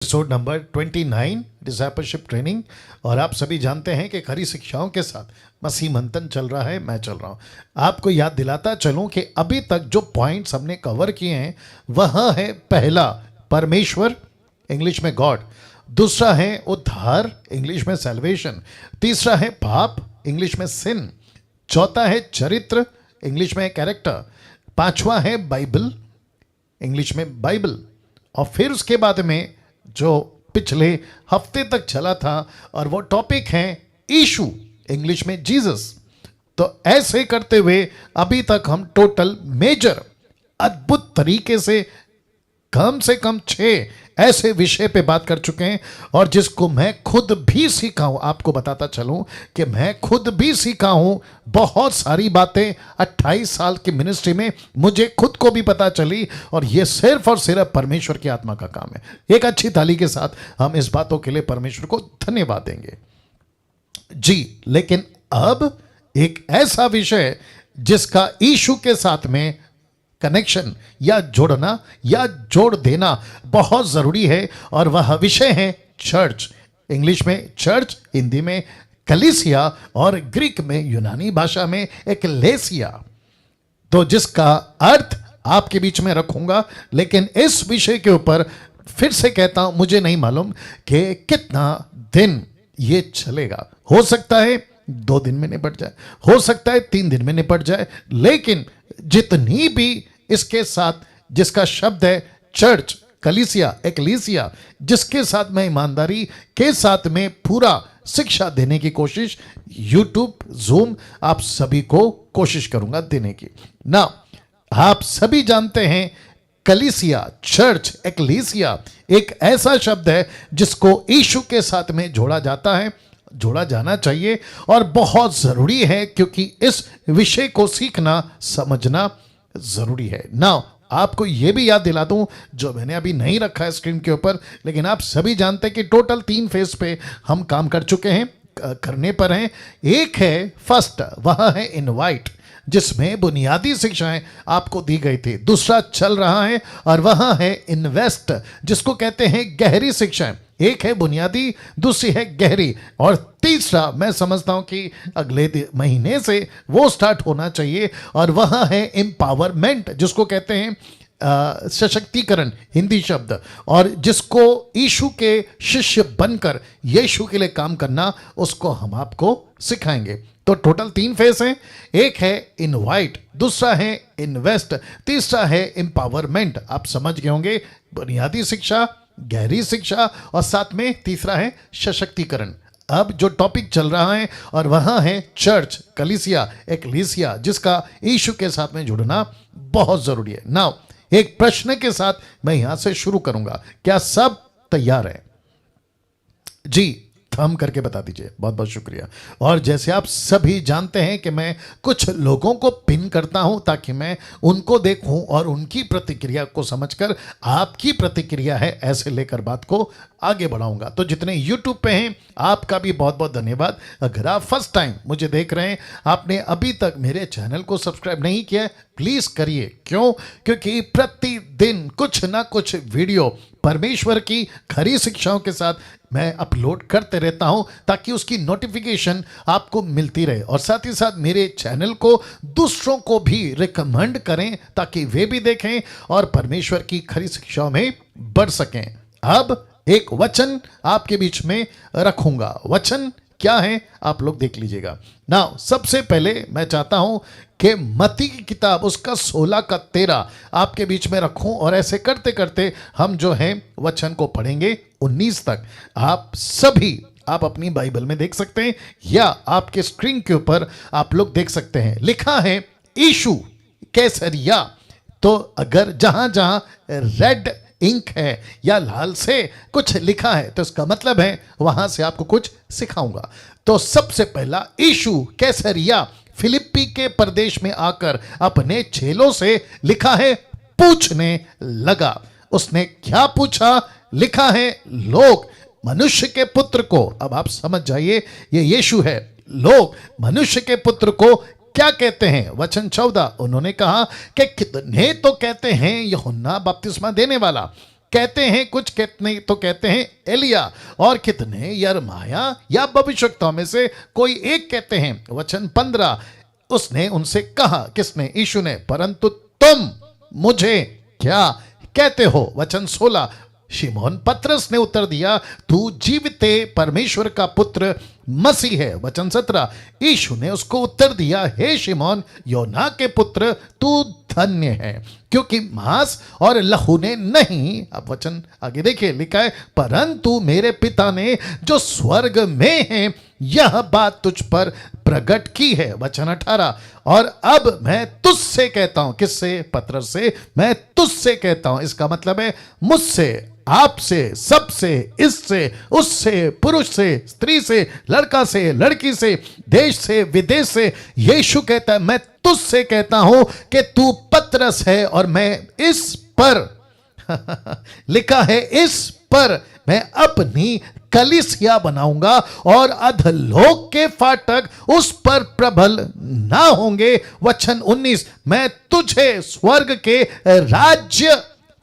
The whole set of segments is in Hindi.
Episode number 29 discipleship training. और आप सभी जानते हैं कि खरी शिक्षाओं के साथ मसीह मंथन चल रहा है, मैं चल रहा हूं। आपको याद दिलाता चलूं कि अभी तक जो पॉइंट्स हमने कवर किए हैं वह है, पहला परमेश्वर, इंग्लिश में गॉड। दूसरा है उद्धार, इंग्लिश में सैल्वेशन। तीसरा है पाप, इंग्लिश में सिन। चौथा है चरित्र, इंग्लिश में कैरेक्टर। पांचवा है बाइबल, इंग्लिश में बाइबल। और फिर उसके बाद में जो पिछले हफ्ते तक चला था और वो टॉपिक है यीशु, इंग्लिश में जीसस। तो ऐसे करते हुए अभी तक हम टोटल मेजर अद्भुत तरीके से कम 6 ऐसे विषय पे बात कर चुके हैं, और जिसको मैं खुद भी सीखा हूं। आपको बताता चलूं कि मैं खुद भी सीखा हूं बहुत सारी बातें। 28 साल की मिनिस्ट्री में मुझे खुद को भी पता चली, और ये सिर्फ और सिर्फ परमेश्वर की आत्मा का काम है। एक अच्छी ताली के साथ हम इस बातों के लिए परमेश्वर को धन्यवाद देंगे जी। लेकिन अब एक ऐसा विषय जिसका यीशु के साथ में कनेक्शन या जोड़ना या जोड़ देना बहुत जरूरी है, और वह विषय है चर्च। इंग्लिश में चर्च, हिंदी में कलीसिया, और ग्रीक में, यूनानी भाषा में एक्लेसिया। तो जिसका अर्थ आपके बीच में रखूंगा, लेकिन इस विषय के ऊपर फिर से कहता हूं, मुझे नहीं मालूम कि कितना दिन ये चलेगा। हो सकता है 2 दिन में निपट जाए, हो सकता है 3 दिन में निपट जाए, लेकिन जितनी भी इसके साथ जिसका शब्द है चर्च, कलीसिया, एक्लीसिया, जिसके साथ मैं ईमानदारी के साथ में पूरा शिक्षा देने की कोशिश, यूट्यूब, जूम, आप सभी को कोशिश करूंगा देने की ना। आप सभी जानते हैं कलीसिया, चर्च, एक्लीसिया एक ऐसा शब्द है जिसको यीशु के साथ में जोड़ा जाता है, जोड़ा जाना चाहिए, और बहुत जरूरी है, क्योंकि इस विषय को सीखना, समझना जरूरी है ना। आपको यह भी याद दिला दूं, जो मैंने अभी नहीं रखा है स्क्रीन के ऊपर, लेकिन आप सभी जानते हैं कि टोटल 3 फेज पे हम काम कर चुके हैं, करने पर हैं। एक है फर्स्ट, वह है इनवाइट, जिसमें बुनियादी शिक्षाएं आपको दी गई थी। दूसरा चल रहा है और वह है इन्वेस्ट, जिसको कहते हैं गहरी शिक्षाएं। एक है बुनियादी, दूसरी है गहरी, और तीसरा मैं समझता हूं कि अगले महीने से वो स्टार्ट होना चाहिए, और वह है एम्पावरमेंट, जिसको कहते हैं सशक्तिकरण, हिंदी शब्द, और जिसको यीशु के शिष्य बनकर यीशु के लिए काम करना, उसको हम आपको सिखाएंगे। तो टोटल 3 फेस हैं। एक है इनवाइट, दूसरा है इन्वेस्ट, तीसरा है एम्पावरमेंट। आप समझ गए होंगे, बुनियादी शिक्षा, गहरी शिक्षा, और साथ में तीसरा है सशक्तिकरण। अब जो टॉपिक चल रहा है और वहां है चर्च, कलीसिया, एक्लीसिया, जिसका यीशु के साथ में जुड़ना बहुत जरूरी है। नाउ एक प्रश्न के साथ मैं यहां से शुरू करूंगा। क्या सब तैयार है जी? थम करके बता दीजिए। बहुत बहुत शुक्रिया। और जैसे आप सभी जानते हैं कि मैं कुछ लोगों को पिन करता हूं ताकि मैं उनको देखूं और उनकी प्रतिक्रिया को समझकर आपकी प्रतिक्रिया है ऐसे लेकर बात को आगे बढ़ाऊंगा। तो जितने YouTube पे हैं आपका भी बहुत बहुत धन्यवाद। अगर आप फर्स्ट टाइम मुझे देख रहे हैं, आपने अभी तक मेरे चैनल को सब्सक्राइब नहीं किया है, प्लीज करिए। क्यों? क्योंकि प्रतिदिन कुछ ना कुछ वीडियो परमेश्वर की खरी शिक्षाओं के साथ मैं अपलोड करते रहता हूं, ताकि उसकी नोटिफिकेशन आपको मिलती रहे। और साथ ही साथ मेरे चैनल को दूसरों को भी रिकमेंड करें, ताकि वे भी देखें और परमेश्वर की खरी शिक्षाओं में बढ़ सकें। अब एक वचन आपके बीच में रखूंगा। वचन क्या है आप लोग देख लीजिएगा ना। सबसे पहले मैं चाहता हूं कि मत्ती की किताब उसका 16 का 13 आपके बीच में रखूं, और ऐसे करते करते हम जो है वचन को पढ़ेंगे 19 तक। आप सभी आप अपनी बाइबल में देख सकते हैं, या आपके स्क्रीन के ऊपर आप लोग देख सकते हैं, लिखा है यीशु कैसरिया। तो अगर जहां जहां रेड इंक है या लाल से कुछ लिखा है, तो इसका मतलब है वहां से आपको कुछ सिखाऊंगा। तो सबसे पहला, यीशु कैसरिया फिलिप्पी के प्रदेश में आकर अपने चेलों से, लिखा है, पूछने लगा। उसने क्या पूछा? लिखा है, लोग मनुष्य के पुत्र को, अब आप समझ जाइए ये यीशु है, लोग मनुष्य के पुत्र को क्या कहते हैं? वचन 14, उन्होंने कहा कि कितने तो कहते हैं यूहन्ना बपतिस्मा देने वाला, कहते हैं कुछ, कितने तो कहते हैं एलिया, और कितने यरमाया या भविष्यवक्ताओं में से कोई एक कहते हैं। वचन 15, उसने उनसे कहा, किसने? यीशु ने, परंतु तुम मुझे क्या कहते हो? वचन 16, शिमोन पतरस ने उत्तर दिया, तू जीविते परमेश्वर का पुत्र मसीह है। वचन 17, यीशु ने उसको उत्तर दिया, हे शिमोन योना के पुत्र, तू धन्य है, क्योंकि मांस और लहू ने नहीं, अब वचन आगे देखिए, लिखा है, परंतु मेरे पिता ने जो स्वर्ग में है यह बात तुझ पर प्रकट की है। वचन 18, और अब मैं तुझसे कहता हूं, किससे? पतरस से, मैं तुझसे कहता हूं, इसका मतलब है मुझसे, आपसे, सबसे, इससे, उससे, पुरुष से, स्त्री से, लड़का से, लड़की से, देश से, विदेश से, यीशु कहता है, मैं तुझसे कहता हूं कि तू पतरस है, और मैं इस पर लिखा है, इस पर मैं अपनी कलीसिया बनाऊंगा, और अधलोक के फाटक उस पर प्रबल ना होंगे। वचन 19, मैं तुझे स्वर्ग के राज्य,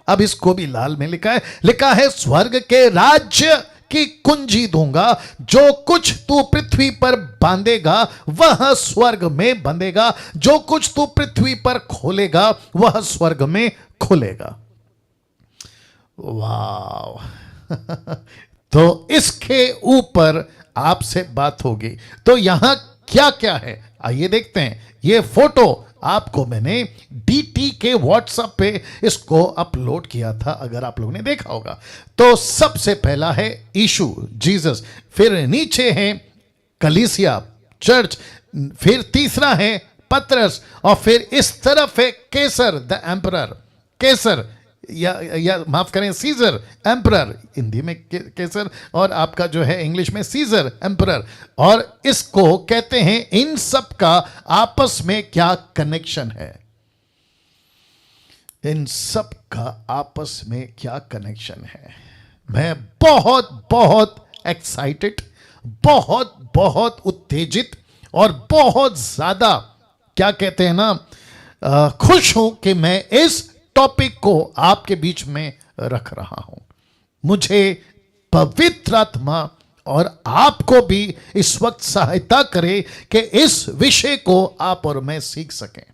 अब इसको भी लाल में लिखा है स्वर्ग के राज्य की कुंजी दूंगा, जो कुछ तू पृथ्वी पर बांधेगा वह स्वर्ग में बंधेगा, जो कुछ तू पृथ्वी पर खोलेगा वह स्वर्ग में खुलेगा। वाह तो इसके ऊपर आपसे बात होगी। तो यहां क्या क्या है, आइए देखते हैं। ये फोटो आपको मैंने DT के व्हाट्सएप पे इसको अपलोड किया था, अगर आप लोगों ने देखा होगा। तो सबसे पहला है यीशु, जीसस, फिर नीचे है कलीसिया, चर्च, फिर तीसरा है पतरस, और फिर इस तरफ है केसर, द एम्परर, केसर या माफ करें सीजर, एम्परर, हिंदी में केसर, और आपका जो है इंग्लिश में सीजर, एम्परर। और इसको कहते हैं, इन सब का आपस में क्या कनेक्शन है? इन सब का आपस में क्या कनेक्शन है? मैं बहुत बहुत एक्साइटेड, बहुत बहुत उत्तेजित, और बहुत ज्यादा क्या कहते हैं ना, खुश हूं कि मैं इस टॉपिक को आपके बीच में रख रहा हूं। मुझे पवित्र आत्मा और आपको भी इस वक्त सहायता करे कि इस विषय को आप और मैं सीख सकें।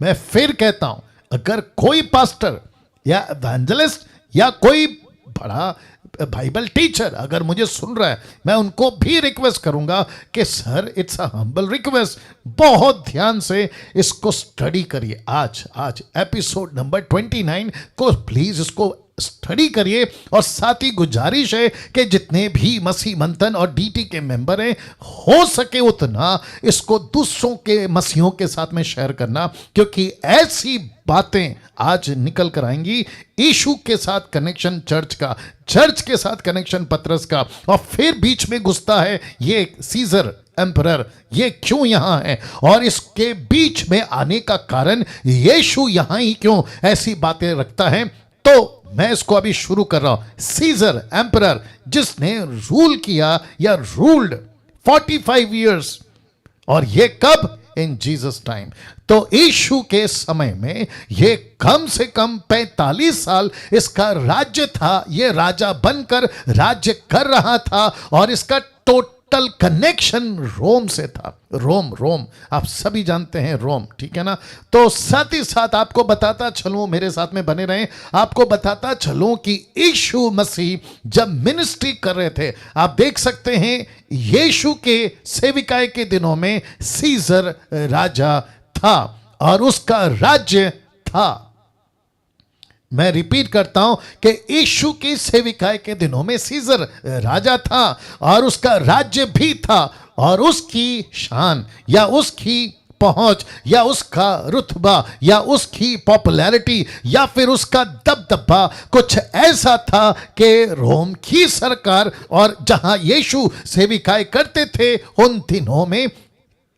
मैं फिर कहता हूं, अगर कोई पास्टर या एवेंजलिस्ट या कोई बड़ा बाइबल टीचर अगर मुझे सुन रहा है, मैं उनको भी रिक्वेस्ट करूंगा कि sir, it's a humble request, बहुत ध्यान से इसको स्टडी करिए। आज एपिसोड नंबर 29 को प्लीज इसको स्टडी करिए, और साथ ही गुजारिश है कि जितने भी मसीह मंथन और DT के मेंबर हैं, हो सके उतना इसको दूसरों के मसीहों के साथ में शेयर करना, क्योंकि ऐसी बातें आज निकल कर आएंगी। यीशु के साथ कनेक्शन चर्च का, चर्च के साथ कनेक्शन पतरस का, और फिर बीच में घुसता है ये सीजर, एम्परर, ये क्यों यहां है, और इसके बीच में आने का कारण यीशु यहां ही क्यों ऐसी बातें रखता है। तो मैं इसको अभी शुरू कर रहा हूं। सीजर, एम्परर, जिसने रूल किया या रूल्ड 45 इयर्स, और ये कब? इन जीसस टाइम। तो यीशु के समय में ये कम से कम 45 साल इसका राज्य था। ये राजा बनकर राज्य कर रहा था, और इसका टोटल कनेक्शन रोम से था। रोम आप सभी जानते हैं, रोम, ठीक है ना। तो साथ ही साथ आपको बताता चलूं, मेरे साथ में बने रहें, आपको बताता चलूं कि यीशु मसीह जब मिनिस्ट्री कर रहे थे, आप देख सकते हैं यीशु के सेविकाई के दिनों में सीजर राजा था, और उसका राज्य था। मैं रिपीट करता हूं कि यीशु की सेविकाई के दिनों में सीजर राजा था, और उसका राज्य भी था, और उसकी शान या उसकी पहुंच या उसका रुतबा या उसकी पॉपुलैरिटी या फिर उसका दबदबा कुछ ऐसा था कि रोम की सरकार और जहां यीशु सेविकाई करते थे, उन दिनों में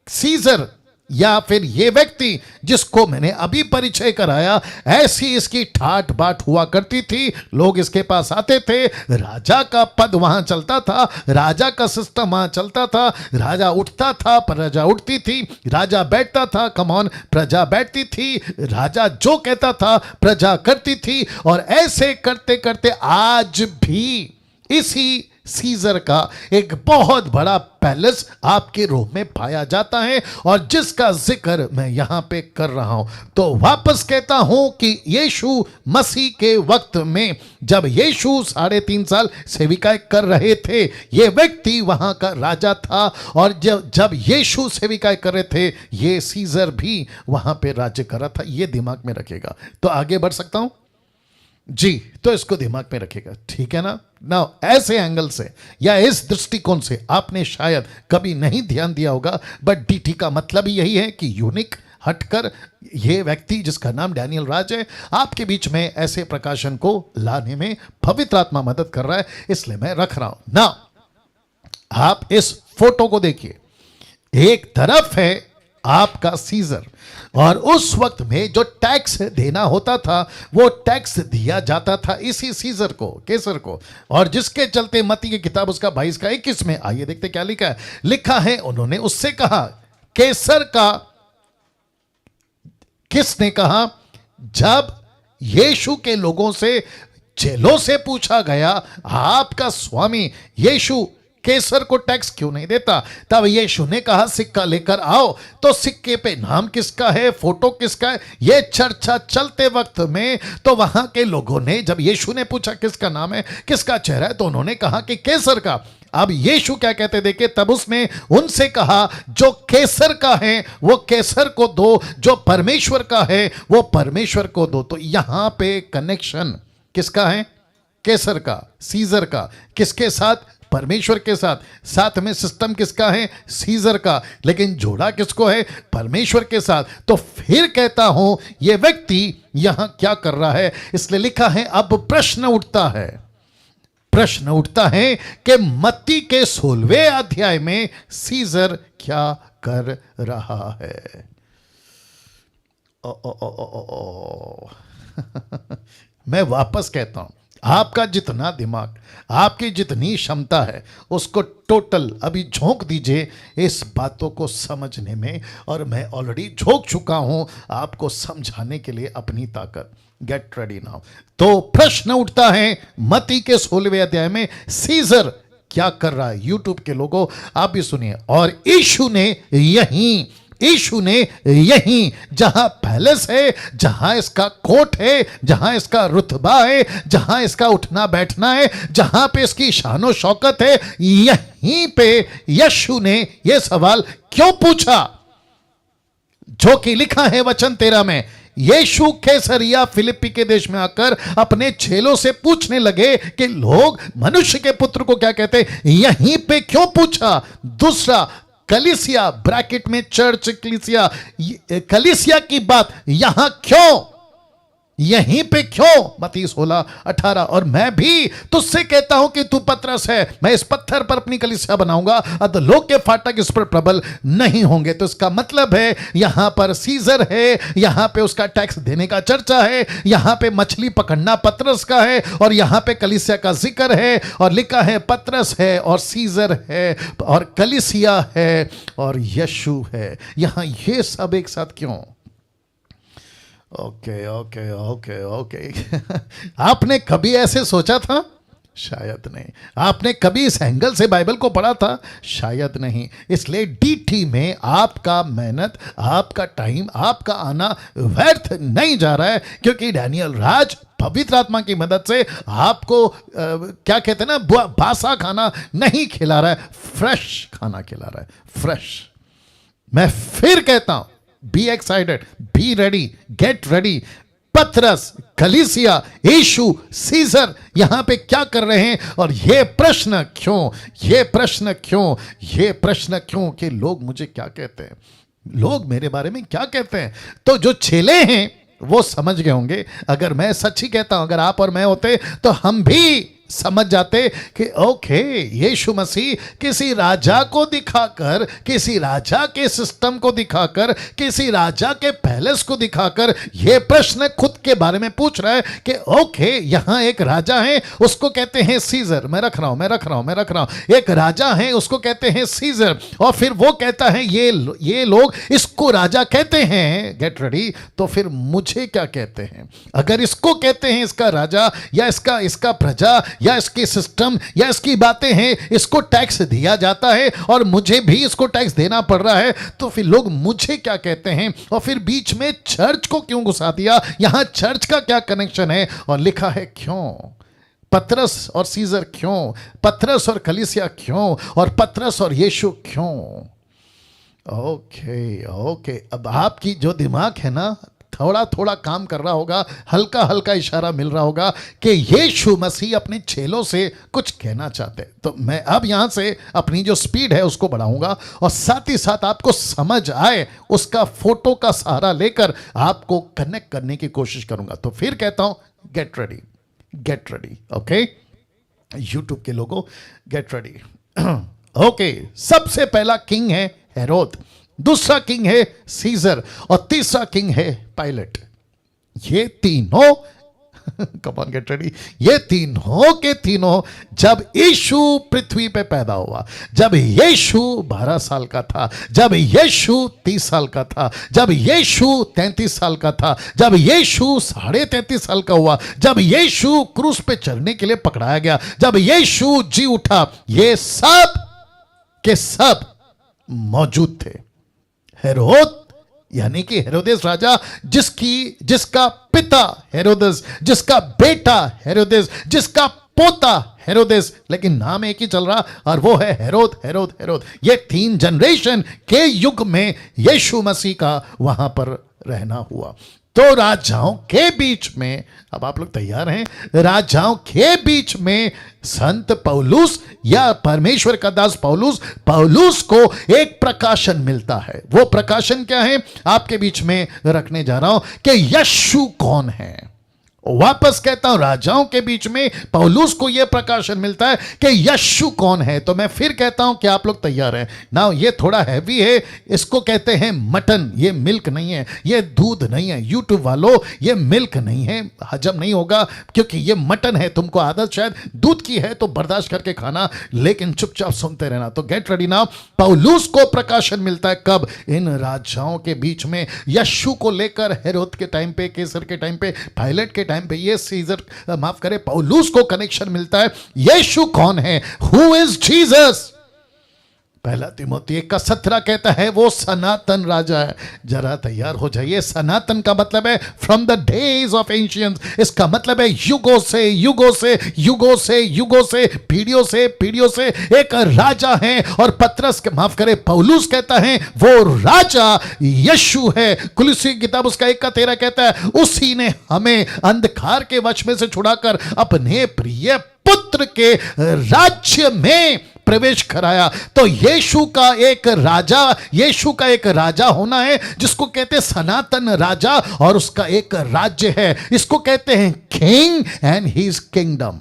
सीजर या फिर ये व्यक्ति जिसको मैंने अभी परिचय कराया, ऐसी इसकी ठाट बाट हुआ करती थी। लोग इसके पास आते थे, राजा का पद वहां चलता था, राजा का सिस्टम वहां चलता था। राजा उठता था, प्रजा उठती थी, राजा बैठता था, कमॉन, प्रजा बैठती थी, राजा जो कहता था प्रजा करती थी। और ऐसे करते करते आज भी इसी सीजर का एक बहुत बड़ा पैलेस आपके रोम में पाया जाता है, और जिसका जिक्र मैं यहां पे कर रहा हूं। तो वापस कहता हूं कि यीशु मसीह के वक्त में जब यीशु 3.5 साल सेविकाएं कर रहे थे, ये व्यक्ति वहां का राजा था, और जब यीशु सेविकाएं कर रहे थे, ये सीजर भी वहां पे राज्य कर रहा था। ये दिमाग में रखेगा। तो आगे बढ़ सकता हूं जी, तो इसको दिमाग में रखेगा, ठीक है ना। नाउ ऐसे एंगल से या इस दृष्टिकोण से आपने शायद कभी नहीं ध्यान दिया होगा, बट डीटी का मतलब ही यही है कि यूनिक, हटकर ये व्यक्ति जिसका नाम डैनियल राज है, आपके बीच में ऐसे प्रकाशन को लाने में पवित्र आत्मा मदद कर रहा है, इसलिए मैं रख रहा हूं ना। आप इस फोटो को देखिए, एक तरफ है आपका सीजर, और उस वक्त में जो टैक्स देना होता था वो टैक्स दिया जाता था इसी सीजर को, केसर को, और जिसके चलते मत्ती की किताब उसका 22 का 21 में, आइए देखते क्या लिखा है। लिखा है, उन्होंने उससे कहा, केसर का, किसने कहा? जब यीशु के लोगों से, चेलों से पूछा गया, आपका स्वामी यीशु केसर को टैक्स क्यों नहीं देता? तब यीशु ने कहा, सिक्का लेकर आओ। तो सिक्के पे नाम किसका है, फोटो किसका है, ये चर्चा चलते वक्त में, तो वहां के लोगों ने, जब यीशु ने पूछा किसका नाम है, किसका चेहरा है, तो उन्होंने कहा कि केसर का। अब यीशु क्या कहते देखे, तब उसने उनसे कहा, जो केसर का है वो केसर को दो, जो परमेश्वर का है वो परमेश्वर को दो। तो यहां पे कनेक्शन किसका है? केसर का, सीजर का। किसके साथ? परमेश्वर के साथ। साथ में सिस्टम किसका है? सीजर का। लेकिन जोड़ा किसको है? परमेश्वर के साथ। तो फिर कहता हूं, यह व्यक्ति यहां क्या कर रहा है? इसलिए लिखा है, अब प्रश्न उठता है, प्रश्न उठता है कि मत्ती के 16वें अध्याय में सीजर क्या कर रहा है। मैं वापस कहता हूं, आपका जितना दिमाग, आपकी जितनी क्षमता है, उसको टोटल अभी झोंक दीजिए इस बातों को समझने में, और मैं ऑलरेडी झोंक चुका हूं आपको समझाने के लिए अपनी ताकत। Get ready now. तो प्रश्न उठता है, मत्ती के 16वें अध्याय में सीजर क्या कर रहा है? यूट्यूब के लोगों आप भी सुनिए। और यीशु ने यहीं जहां पैलेस है, जहां इसका कोर्ट है, जहां इसका रुतबा है, जहां इसका उठना बैठना है, जहां पे इसकी शानो शौकत है, यहीं पे यीशु ने यह सवाल क्यों पूछा? जो कि लिखा है वचन 13 में, यीशु कैसरिया फिलिप्पी के देश में आकर अपने चेलों से पूछने लगे कि लोग मनुष्य के पुत्र को क्या कहते हैं। यहीं पे क्यों पूछा? दूसरा, कलीसिया, ब्रैकेट में चर्च, कलीसिया, कलीसिया की बात यहां क्यों, यहीं पे क्यों? मत्ती 16:18। और मैं भी तुझसे कहता हूं कि तू पतरस है, मैं इस पत्थर पर अपनी कलीसिया बनाऊंगा, अधोलोक के फाटक इस पर प्रबल नहीं होंगे। तो इसका मतलब है यहां पर सीजर है, यहां पे उसका टैक्स देने का चर्चा है, यहां पे मछली पकड़ना पतरस का है, और यहां पे कलीसिया का जिक्र है, और लिखा है पतरस है और सीजर है और कलीसिया है और यीशु है। यहां ये सब एक साथ क्यों? ओके ओके ओके ओके आपने कभी ऐसे सोचा था? शायद नहीं। आपने कभी इस एंगल से बाइबल को पढ़ा था? शायद नहीं। इसलिए डीटी में आपका मेहनत, आपका टाइम, आपका आना व्यर्थ नहीं जा रहा है, क्योंकि डैनियल राज पवित्र आत्मा की मदद से आपको क्या कहते हैं ना, बासा खाना नहीं खिला रहा है, फ्रेश खाना खिला रहा है। फ्रेश। मैं फिर कहता हूं, be excited, be ready, get ready. पतरस, कलीसिया, यीशु, सीजर यहां पे क्या कर रहे हैं? और ये प्रश्न क्यों, ये प्रश्न क्यों, ये प्रश्न क्यों कि लोग मुझे क्या कहते हैं, लोग मेरे बारे में क्या कहते हैं? तो जो चेले हैं वो समझ गए होंगे। अगर मैं सच ही कहता हूं, अगर आप और मैं होते तो हम भी समझ जाते कि ओके, यीशु मसीह किसी राजा को दिखाकर, किसी राजा के सिस्टम को दिखाकर, किसी राजा के पैलेस को दिखाकर यह प्रश्न खुद के बारे में पूछ रहा है कि ओके, यहां एक राजा है, उसको कहते हैं सीजर, मैं रख रहा हूं, एक राजा है, उसको कहते हैं सीजर, और फिर वो कहता है ये लोग इसको राजा कहते हैं, गेट रेडी, तो फिर मुझे क्या कहते हैं? अगर इसको कहते हैं इसका राजा, या इसका प्रजा, या इसकी सिस्टम, या इसकी बातें हैं, इसको टैक्स दिया जाता है और मुझे भी इसको टैक्स देना पड़ रहा है, तो फिर लोग मुझे क्या कहते हैं? और फिर बीच में चर्च को क्यों घुसा दिया? यहां चर्च का क्या कनेक्शन है? और लिखा है क्यों? पतरस और सीजर क्यों? पतरस और कलीसिया क्यों? और पतरस और यीशु क्यों? ओके, अब आपकी जो दिमाग है ना, थोड़ा थोड़ा काम कर रहा होगा, हल्का हल्का इशारा मिल रहा होगा कि यीशु मसीह अपने चेलों से कुछ कहना चाहते हैं। तो मैं अब यहां से अपनी जो स्पीड है उसको बढ़ाऊंगा, और साथ ही साथ आपको समझ आए उसका फोटो का सहारा लेकर आपको कनेक्ट करने की कोशिश करूंगा। तो फिर कहता हूं, गेट रेडी, ओके, यूट्यूब के लोगों, गेट रेडी। ओके, सबसे पहला किंग है हेरोद, दूसरा किंग है सीजर, और तीसरा किंग है पायलट। ये तीनों कम ऑन, गेट रेडी, ये तीनों के तीनों जब यीशु पृथ्वी पे पैदा हुआ, जब यीशु 12 साल का था, जब यीशु 30 साल का था, जब यीशु 33 साल का था, जब यीशु 33.5 साल का हुआ, जब यीशु क्रूस पे चढ़ने के लिए पकड़ाया गया, जब यीशु जी उठा, ये सब के सब मौजूद थे। हेरोद यानी कि हेरोदेस राजा, जिसका पिता हेरोदेस, जिसका बेटा हेरोदेस, जिसका पोता हेरोदेस, लेकिन नाम एक ही चल रहा, और वो है हेरोद। ये 3 जनरेशन के युग में यीशु मसीह का वहां पर रहना हुआ। तो राजाओं के बीच में, अब आप लोग तैयार हैं, राजाओं के बीच में संत पौलुस या परमेश्वर का दास पौलुस को एक प्रकाशन मिलता है। वो प्रकाशन क्या है? आपके बीच में रखने जा रहा हूं कि यीशु कौन है। वापस कहता हूं, राजाओं के बीच में पौलुस को यह प्रकाशन मिलता है कि यीशु कौन है। तो मैं फिर कहता हूं कि आप लोग तैयार हैं ना? ये थोड़ा हैवी है, इसको कहते हैं मटन, ये मिल्क नहीं है, ये दूध नहीं है। यूट्यूब वालों, ये मिल्क नहीं है, हजम नहीं होगा, क्योंकि ये मटन है। तुमको आदत शायद दूध की है तो बर्दाश्त करके खाना, लेकिन चुपचाप सुनते रहना। तो गेट रेडी नाउ। पौलुस को प्रकाशन मिलता है कब? इन राजाओं के बीच में, यीशु को लेकर हेरोद के टाइम पे, केसर के टाइम पे, पायलट के टाइम पे, ये सीजर, माफ करे, पौलुस को कनेक्शन मिलता है। यीशु कौन है? Who is Jesus? पहला तिमोथी 1:17 कहता है वो सनातन राजा है। जरा तैयार हो जाइए। सनातन का मतलब है फ्रॉम द डेज ऑफ एंशियंस। इसका मतलब है युगों से, पीढ़ियों से एक राजा है। और पतरस के, माफ करे, पौलुस कहता है वो राजा यीशु है। कुलुसी की किताब उसका 1:13 कहता है उसी ने हमें अंधकार के वश में से छुड़ाकर अपने प्रिय पुत्र के राज्य में प्रवेश कराया। तो यीशु का एक राजा होना है, जिसको कहते हैं सनातन राजा, और उसका एक राज्य है। इसको कहते हैं किंग एंड हिज किंगडम।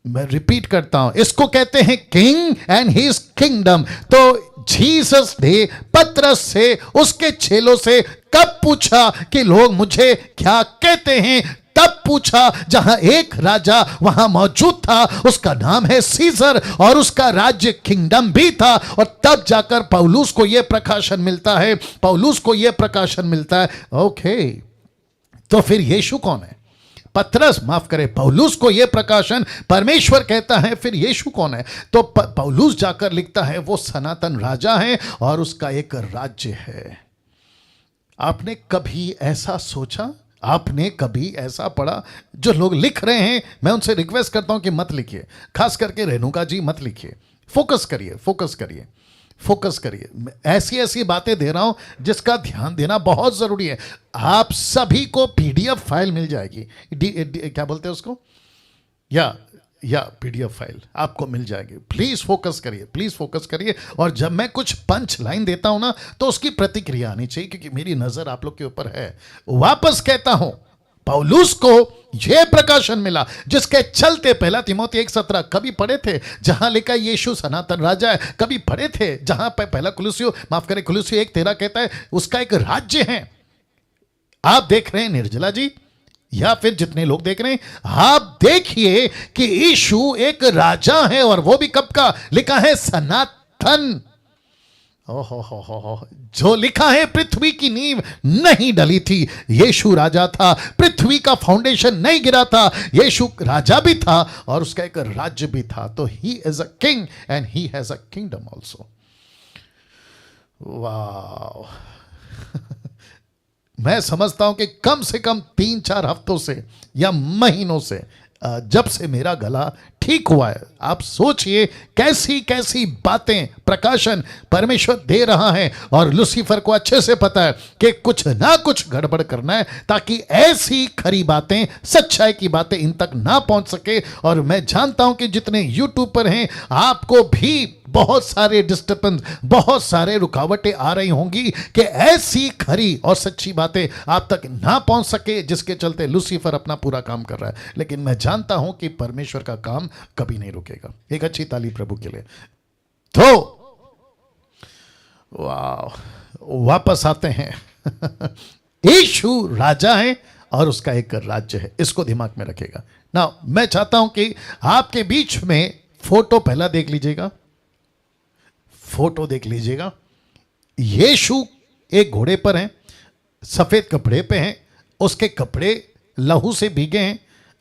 मैं रिपीट करता हूं, इसको कहते हैं किंग एंड हिज किंगडम। तो जीसस ने पतरस से, उसके चेलों से कब पूछा कि लोग मुझे क्या कहते हैं? तब पूछा जहां एक राजा वहां मौजूद था, उसका नाम है सीजर, और उसका राज्य किंगडम भी था। और तब जाकर पौलुस को यह प्रकाशन मिलता है, ओके, तो फिर यीशु कौन है? पतरस, माफ करे, पौलुस को यह प्रकाशन परमेश्वर कहता है, फिर यीशु कौन है? तो पौलुस जाकर लिखता है वो सनातन राजा है और उसका एक राज्य है। आपने कभी ऐसा सोचा? आपने कभी ऐसा पढ़ा? जो लोग लिख रहे हैं, मैं उनसे रिक्वेस्ट करता हूं कि मत लिखिए, खास करके रेणुका जी मत लिखिए। फोकस करिए। ऐसी बातें दे रहा हूं जिसका ध्यान देना बहुत जरूरी है। आप सभी को पीडीएफ फाइल मिल जाएगी, क्या बोलते हैं उसको, या पीडीएफ फाइल आपको मिल जाएगी। प्लीज फोकस करिए। और जब मैं कुछ पंच लाइन देता हूं ना, तो उसकी प्रतिक्रिया आनी चाहिए, क्योंकि मेरी नजर आप लोग के ऊपर है। वापस कहता हूं, पौलुस को यह प्रकाशन मिला जिसके चलते पहला तिमोथी 1:17 कभी पढ़े थे जहां लिखा यीशु सनातन राजा है, कभी पढ़े थे जहां पर पहला कुलुसियो 1:13 कहता है उसका एक राज्य है। आप देख रहे हैं निर्जला जी या फिर जितने लोग देख रहे हैं, आप देखिए कि यीशु एक राजा है और वो भी कब का लिखा है, सनातन। ओहो, जो लिखा है पृथ्वी की नींव नहीं डली थी, यीशु राजा था। पृथ्वी का फाउंडेशन नहीं गिरा था, यीशु राजा भी था और उसका एक राज्य भी था। तो he is a king and he has a kingdom also. वाह मैं समझता हूं कि कम से कम 3-4 हफ्तों से या महीनों से जब से मेरा गला ठीक हुआ है, आप सोचिए कैसी कैसी बातें प्रकाशन परमेश्वर दे रहा है। और लूसीफर को अच्छे से पता है कि कुछ ना कुछ गड़बड़ करना है ताकि ऐसी खरी बातें, सच्चाई की बातें इन तक ना पहुंच सके। और मैं जानता हूं कि जितने यूट्यूब पर हैं आपको भी बहुत सारे डिस्टर्बेंस, बहुत सारे रुकावटें आ रही होंगी कि ऐसी खरी और सच्ची बातें आप तक ना पहुंच सके, जिसके चलते लूसीफर अपना पूरा काम कर रहा है। लेकिन मैं जानता हूं कि परमेश्वर का काम कभी नहीं रुकेगा। एक अच्छी ताली प्रभु के लिए। तो वापस आते हैं यीशु राजा है और उसका एक राज्य है, इसको दिमाग में रखेगा ना। मैं चाहता हूं कि आपके बीच में फोटो पहला देख लीजिएगा, फोटो देख लीजिएगा। यीशु एक घोड़े पर है, सफेद कपड़े पे हैं, उसके कपड़े लहू से भीगे हैं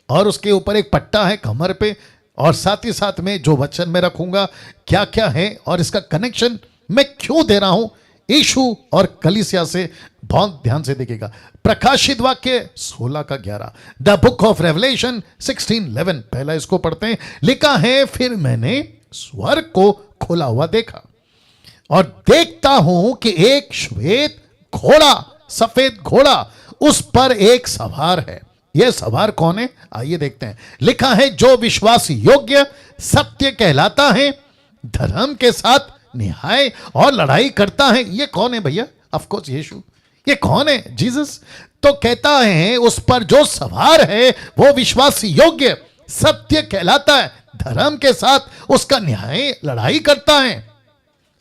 और उसके ऊपर एक पट्टा है कमर पे। और साथ ही साथ में जो वचन मैं रखूंगा क्या क्या है और इसका कनेक्शन मैं क्यों दे रहा हूं यीशु और कलीसिया से, बहुत ध्यान से देखिएगा। प्रकाशित वाक्य 16:11, द बुक ऑफ रेवलेशन 16:11, पहला इसको पढ़ते हैं। लिखा है, फिर मैंने स्वर्ग को खुला हुआ देखा और देखता हूं कि एक श्वेत घोड़ा, सफेद घोड़ा, उस पर एक सवार है। यह सवार कौन है आइए देखते हैं। लिखा है, जो विश्वास योग्य सत्य कहलाता है, धर्म के साथ न्याय और लड़ाई करता है। यह कौन है भैया? ऑफ कोर्स यीशु। ये कौन है? जीसस। तो कहता है उस पर जो सवार है वो विश्वास योग्य सत्य कहलाता है, धर्म के साथ उसका न्याय लड़ाई करता है।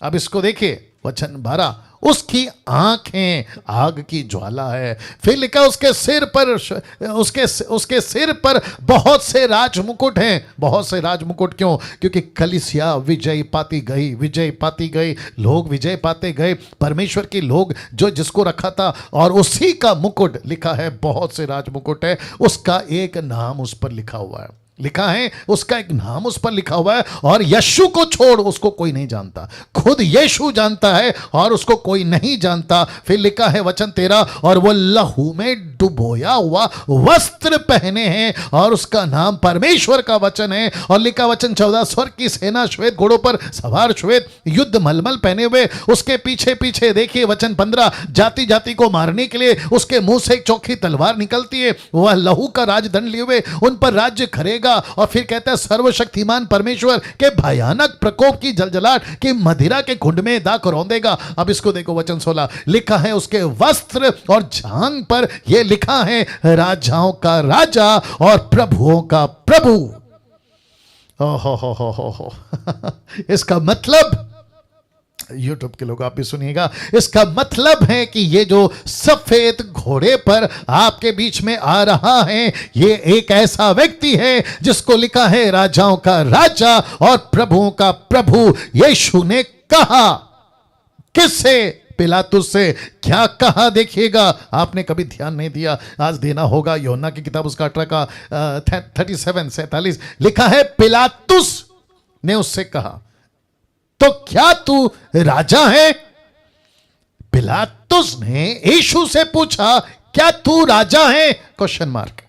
अब इसको देखिए वचन 12, उसकी आंखें आग की ज्वाला है। फिर लिखा उसके सिर पर, उसके सिर पर बहुत से राजमुकुट हैं। बहुत से राजमुकुट क्यों? क्योंकि कलीसिया विजय पाती गई, विजय पाती गई, लोग विजय पाते गए, परमेश्वर के लोग जो जिसको रखा था, और उसी का मुकुट लिखा है, बहुत से राजमुकुट है, उसका एक नाम उस पर लिखा हुआ है। लिखा है उसका एक नाम उस पर लिखा हुआ है और यीशु को छोड़ उसको कोई नहीं जानता, खुद यीशु जानता है और उसको कोई नहीं जानता। फिर लिखा है वचन 13, और वो लहू में डुबोया हुआ वस्त्र पहने हैं और उसका नाम परमेश्वर का वचन है। और लिखा वचन 14, स्वर्ग की सेना श्वेत घोड़ों पर सवार, श्वेत युद्ध मलमल पहने हुए, उसके पीछे पीछे देखिए वचन 15, जाति जाति को मारने के लिए उसके मुंह से एक चौखी तलवार निकलती है, वह लहू का राजदंड लिए हुए उन पर राज्य करेगा। और फिर कहता है सर्वशक्तिमान परमेश्वर के भयानक प्रकोप की जलजलाहट की मदिरा के कुंड में दाख रौंदेगा। अब इसको देखो वचन 16, लिखा है उसके वस्त्र और जांघ पर यह लिखा है, राजाओं का राजा और प्रभुओं का प्रभु। ओहो इसका मतलब, यूट्यूब के लोग आप भी सुनिएगा, इसका मतलब है कि ये जो सफेद घोड़े पर आपके बीच में आ रहा है, ये एक ऐसा व्यक्ति है जिसको लिखा है राजाओं का राजा और प्रभुओं का प्रभु। यीशु ने कहा, किससे? पिलातुस से। क्या कहा? देखिएगा, आपने कभी ध्यान नहीं दिया, आज देना होगा। योना की किताब उसका 37:47 लिखा है, पिलातुस ने उससे कहा, तो क्या तू राजा है? पिलातुस ने यीशु से पूछा, क्या तू राजा है? Question mark.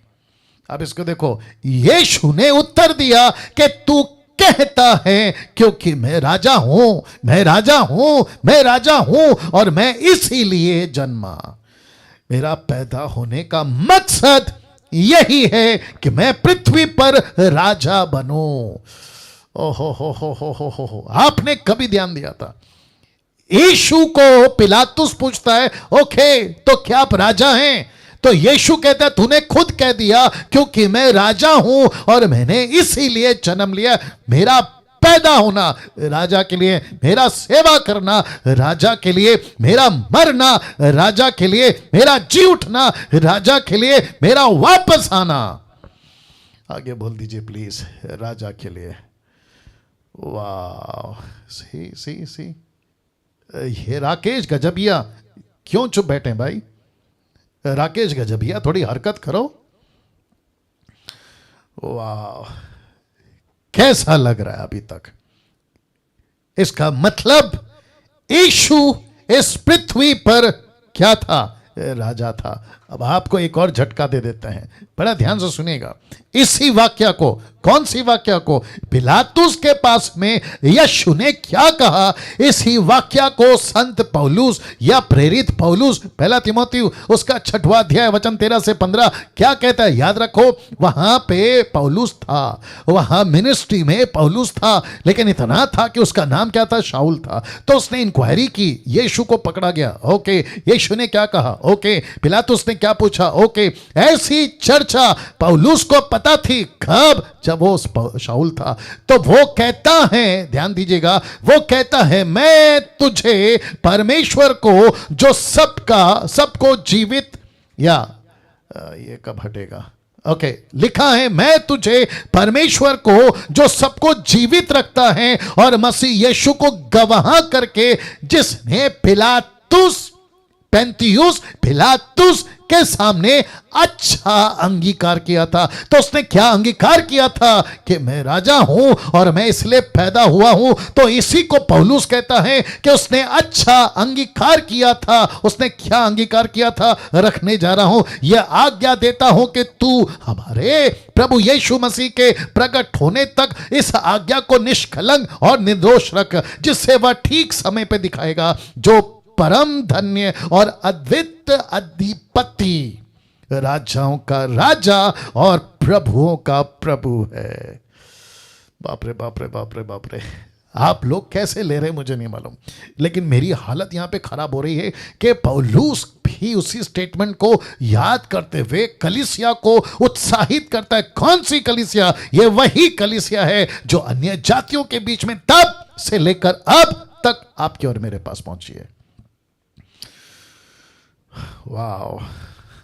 अब इसको देखो, यीशु ने उत्तर दिया कि तू कहता है, क्योंकि मैं राजा हूं, मैं राजा हूं, मैं राजा हूं, और मैं इसीलिए जन्मा। मेरा पैदा होने का मकसद यही है कि मैं पृथ्वी पर राजा बनूं। ओहो, आपने कभी ध्यान दिया था? यीशु को पिलातुस पूछता है, ओके तो क्या आप राजा हैं? तो यीशु कहता है तूने खुद कह दिया क्योंकि मैं राजा हूं और मैंने इसीलिए जन्म लिया। मेरा पैदा होना राजा के लिए, मेरा सेवा करना राजा के लिए, मेरा मरना राजा के लिए, मेरा जी उठना राजा के लिए, मेरा वापस आना, आगे बोल दीजिए प्लीज, राजा के लिए। वाह, सी ये राकेश गजबिया, क्यों चुप बैठे भाई? राकेश गजबिया, थोड़ी हरकत करो। वाह, कैसा लग रहा है अभी तक? इसका मतलब यीशु इस पृथ्वी पर क्या था? राजा था। अब आपको एक और झटका दे देते हैं, बड़ा ध्यान से सुनिएगा। इसी वाक्य को, कौन सी वाक्य को? पिलातुस के पास में यीशु ने क्या कहा, इसी वाक्य को संत पौलुस या प्रेरित पौलुस, पहला तिमोथी उसका 6वां अध्याय वचन 13 से 15 क्या कहता है? याद रखो, वहां पे पौलुस था, वहां मिनिस्ट्री में पौलुस था, लेकिन इतना था कि उसका नाम क्या था? शाऊल था। तो उसने इंक्वायरी की, यीशु को पकड़ा गया, ओके, यीशु ने क्या कहा, ओके, पिलातुस ने क्या पूछा, ओके। ऐसी चर्चा पौलुस को पता थी, कब? जब वो शाऊल था। तो वो कहता है, ध्यान दीजिएगा, वो कहता है मैं तुझे परमेश्वर को जो सबको जीवित, या ये कब हटेगा? ओके, लिखा है मैं तुझे परमेश्वर को जो सबको जीवित रखता है और मसीह यीशु को गवाह करके, जिसने पेंतियुस पिलातुस के सामने अच्छा अंगीकार किया था। तो उसने क्या अंगीकार किया था? कि मैं राजा हूं और मैं इसलिए पैदा हुआ हूं। तो इसी को पौलुस कहता है कि उसने अच्छा अंगीकार किया था। उसने क्या अंगीकार किया था? रखने जा रहा हूं, यह आज्ञा देता हूं कि तू हमारे प्रभु यीशु मसीह के प्रकट होने तक इस आज्ञा को निष्कलंक और निर्दोष रख, जिससे वह ठीक समय पे दिखाएगा जो परम धन्य और अद्वित अधिपति, राजाओं का राजा और प्रभुओं का प्रभु है। बाप रे बाप रे बाप रे बाप रे, आप लोग कैसे ले रहे मुझे नहीं मालूम, लेकिन मेरी हालत यहां पे खराब हो रही है कि पौलुस भी उसी स्टेटमेंट को याद करते हुए कलीसिया को उत्साहित करता है। कौन सी कलीसिया? ये वही कलीसिया है जो अन्य जातियों के बीच में तब से लेकर अब तक आपके और मेरे पास पहुंची है। Wow,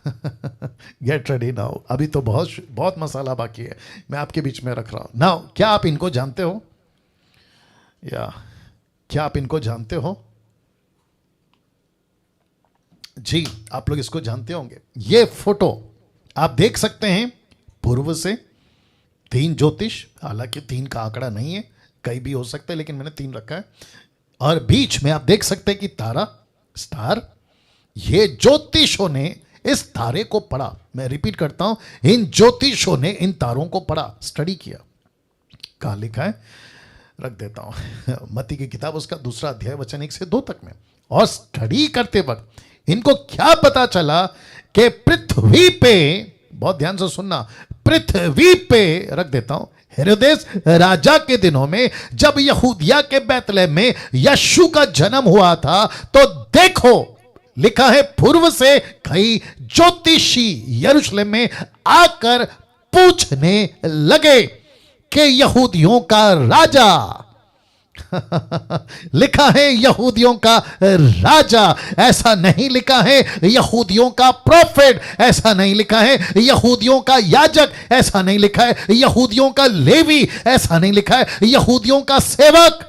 get ready now. अभी तो बहुत मसाला बाकी है, मैं आपके बीच में रख रहा हूं नाउ। क्या आप इनको जानते हो? या क्या आप इनको जानते हो? जी, आप लोग इसको जानते होंगे। ये फोटो आप देख सकते हैं, पूर्व से 3 ज्योतिष, हालांकि 3 का आंकड़ा नहीं है, कई भी हो सकता है, लेकिन मैंने 3 रखा है। और बीच में आप देख सकते हैं कि तारा, स्टार। ये ज्योतिषों ने इस तारे को पढ़ा, मैं रिपीट करता हूं, इन ज्योतिषों ने इन तारों को पढ़ा, स्टडी किया। कहां लिखा है? रख देता हूं, मत्ती की किताब उसका 2 अध्याय वचन 1 से 2 तक में। और स्टडी करते वक्त इनको क्या पता चला कि पृथ्वी पे, बहुत ध्यान से सुनना, पृथ्वी पे, रख देता हूं, हेरोदेस राजा के दिनों में जब यहूदिया के बैतलहम में यीशु का जन्म हुआ था, तो देखो लिखा है पूर्व से कई ज्योतिषी यरूशलेम में आकर पूछने लगे कि यहूदियों का राजा लिखा है यहूदियों का राजा, ऐसा नहीं लिखा है यहूदियों का प्रोफेट, ऐसा नहीं लिखा है यहूदियों का याजक, ऐसा नहीं लिखा है यहूदियों का लेवी, ऐसा नहीं लिखा है यहूदियों का सेवक,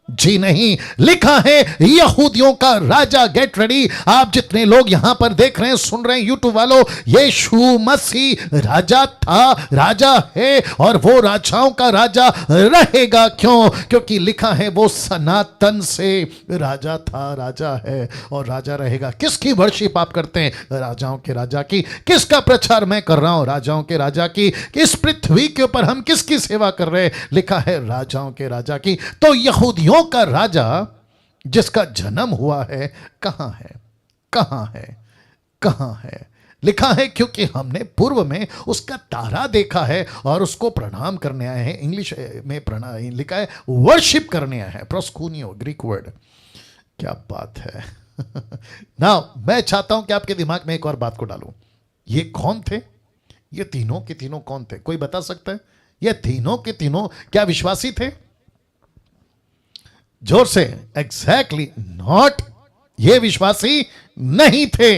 जी नहीं, लिखा है यहूदियों का राजा। Get ready. आप जितने लोग यहां पर देख रहे हैं, सुन रहे हैं, यूट्यूब वालों, यीशु मसीह राजा था, राजा है और वो राजाओं का राजा रहेगा। क्यों? क्योंकि लिखा है वो सनातन से राजा था, राजा है और राजा रहेगा। किसकी वर्शिप आप करते हैं? राजाओं के राजा की। किसका प्रचार मैं कर रहा हूं? राजाओं के राजा की। इस पृथ्वी के ऊपर हम किसकी सेवा कर रहे हैं? लिखा है राजाओं के राजा की। तो यहूदियों का राजा जिसका जन्म हुआ है कहां है? कहां है? कहां है? लिखा है क्योंकि हमने पूर्व में उसका तारा देखा है और उसको प्रणाम करने आए हैं। इंग्लिश में प्रणाम लिखा है, वर्शिप करने आए हैं, प्रोस्कूनियो, ग्रीक वर्ड। क्या बात है। नाउ मैं चाहता हूं कि आपके दिमाग में एक और बात को डालूं। ये कौन थे? ये तीनों के तीनों कौन थे? कोई बता सकता है? ये तीनों के तीनों क्या विश्वासी थे? जोर से। Exactly not. ये विश्वासी नहीं थे।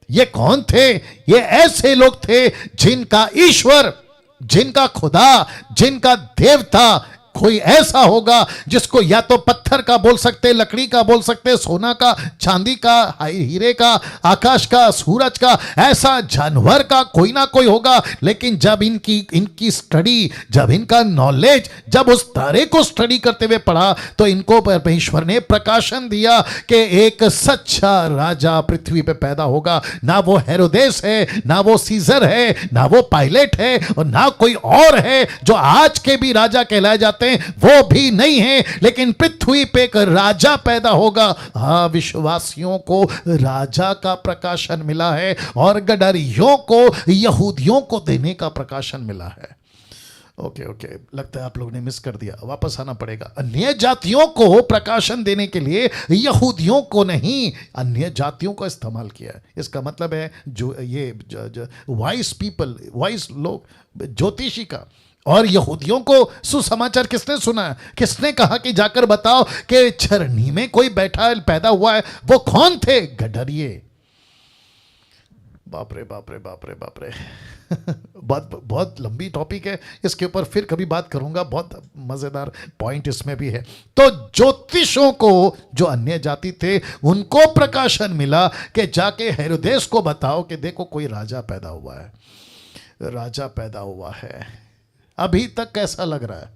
ये कौन थे? ये ऐसे लोग थे जिनका ईश्वर, जिनका खुदा, जिनका देवता कोई ऐसा होगा जिसको या तो पत्थर का बोल सकते, लकड़ी का बोल सकते, सोना का, चांदी का, हीरे का, आकाश का, सूरज का, ऐसा जानवर का कोई ना कोई होगा। लेकिन जब इनकी स्टडी, जब इनका नॉलेज, जब उस तारे को स्टडी करते हुए पढ़ा तो इनको परमेश्वर ने प्रकाशन दिया कि एक सच्चा राजा पृथ्वी पे पैदा होगा। ना वो हेरोदेस है, ना वो सीजर है, ना वो पायलट है, और ना कोई और है जो आज के भी राजा कहलाए जाते, वो भी नहीं है। लेकिन पृथ्वी पे एक राजा पैदा होगा। हाँ, विश्वासियों को राजा का प्रकाशन मिला है और गडरियों को, यहूदियों को देने का प्रकाशन मिला है। ओके, लगता है आप लोगों ने मिस कर दिया, वापस आना पड़ेगा। अन्य जातियों को प्रकाशन देने के लिए यहूदियों को नहीं, अन्य जातियों का इस्तेमाल किया है। इसका मतलब है जो ये वाइस पीपल, वाइस लोग, ज्योतिषी का, और यहूदियों को सुसमाचार किसने सुना है? किसने कहा कि जाकर बताओ कि छरनी में कोई बैठा है, पैदा हुआ है? वो कौन थे? गडरिये। बाप रे बाप रे बाप रे बाप रे। बहुत लंबी टॉपिक है, इसके ऊपर फिर कभी बात करूंगा। बहुत मजेदार पॉइंट इसमें भी है। तो ज्योतिषों को, जो अन्य जाति थे, उनको प्रकाशन मिला कि जाके हेरोदेस को बताओ कि देखो कोई राजा पैदा हुआ है, राजा पैदा हुआ है। अभी तक कैसा लग रहा है?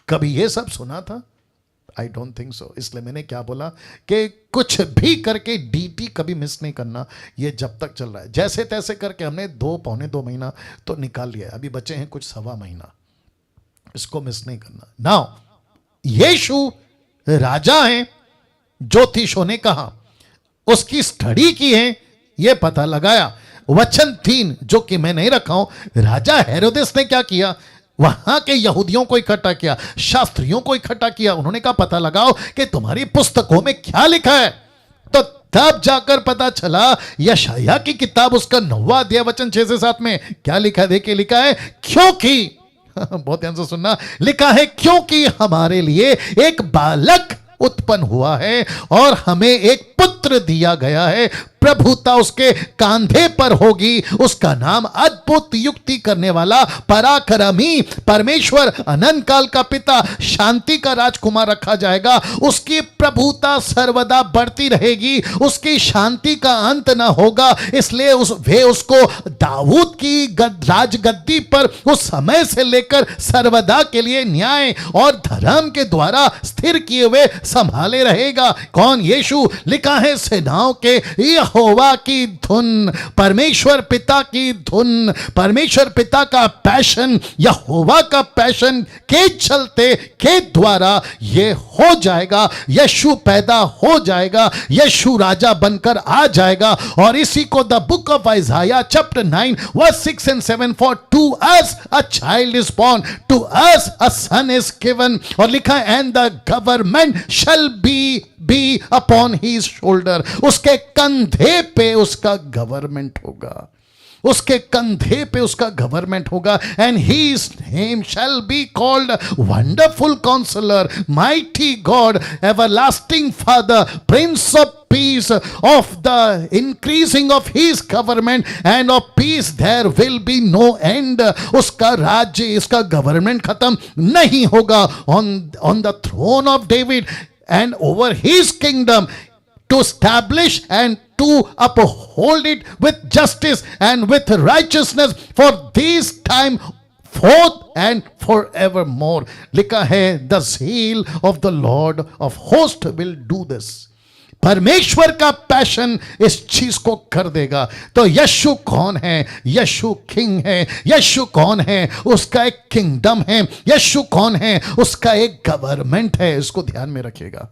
कभी ये सब सुना था? I don't think so. इसलिए मैंने क्या बोला कि कुछ भी करके डीटी कभी मिस नहीं करना। ये जब तक चल रहा है, जैसे तैसे करके हमने पौने दो महीना तो निकाल लिया, अभी बचे हैं कुछ सवा महीना, इसको मिस नहीं करना। नाउ यीशु राजा हैं, ज्योतिषों ने कहा, उसकी स्टडी की है, ये पता लगाया। वचन 3 जो कि मैं नहीं रखा हूं, राजा हेरोदेस ने क्या किया? वहां के यहूदियों को इकट्ठा किया, शास्त्रियों को इकट्ठा किया। उन्होंने कहा पता लगाओ कि तुम्हारी पुस्तकों में क्या लिखा है। तो तब जाकर पता चला यशायाह की किताब, उसका 9वां अध्याय वचन 6 से 7 में क्या लिखा है? देखिए, लिखा है क्योंकि बहुत ध्यान से सुनना, लिखा है क्योंकि हमारे लिए एक बालक उत्पन्न हुआ है और हमें एक पुत्र दिया गया है, प्रभुता उसके कांधे पर होगी, उसका नाम अद्भुत युक्ति करने वाला, पराक्रमी, परमेश्वर, अनंत काल का पिता, शांति का राजकुमार रखा जाएगा। उसकी प्रभुता सर्वदा बढ़ती रहेगी, उसकी शांति का अंत न होगा। इसलिए वे उसको दाऊद की राजगद्दी पर उस समय से लेकर सर्वदा के लिए न्याय और धर्म के द्वारा स्थिर किए हुए संभाले रहेगा। कौन? यीशु। लिखा है सेनाओं के यहोवा की धुन, परमेश्वर पिता की धुन, परमेश्वर पिता का पैशन, यहोवा का पैशन के चलते के द्वारा ये हो जाएगा। यीशु पैदा हो जाएगा, यीशु राजा बनकर आ जाएगा। और इसी को the book of Isaiah chapter 9 verse 6 and 7, for to us a child is born, to us a son is given, और लिखा है and the government shall be upon his shoulder, उसके कंधे पे उसका गवर्नमेंट होगा, उसके कंधे पे उसका गवर्नमेंट होगा। And his name shall be called wonderful counselor, mighty God, everlasting Father, Prince of peace. Of the increasing of his government and of peace there will be no end. उसका राज्य, इसका गवर्नमेंट खत्म नहीं होगा। on the throne of David and over his kingdom, to establish and to uphold it with justice and with righteousness for this time forth and forevermore. लिखा है the zeal of the Lord of hosts will do this. परमेश्वर का पैशन इस चीज को कर देगा। तो यीशु कौन है? यीशु किंग है। यीशु कौन है? उसका एक किंगडम है। यीशु कौन है? उसका एक गवर्नमेंट है। इसको ध्यान में रखिएगा,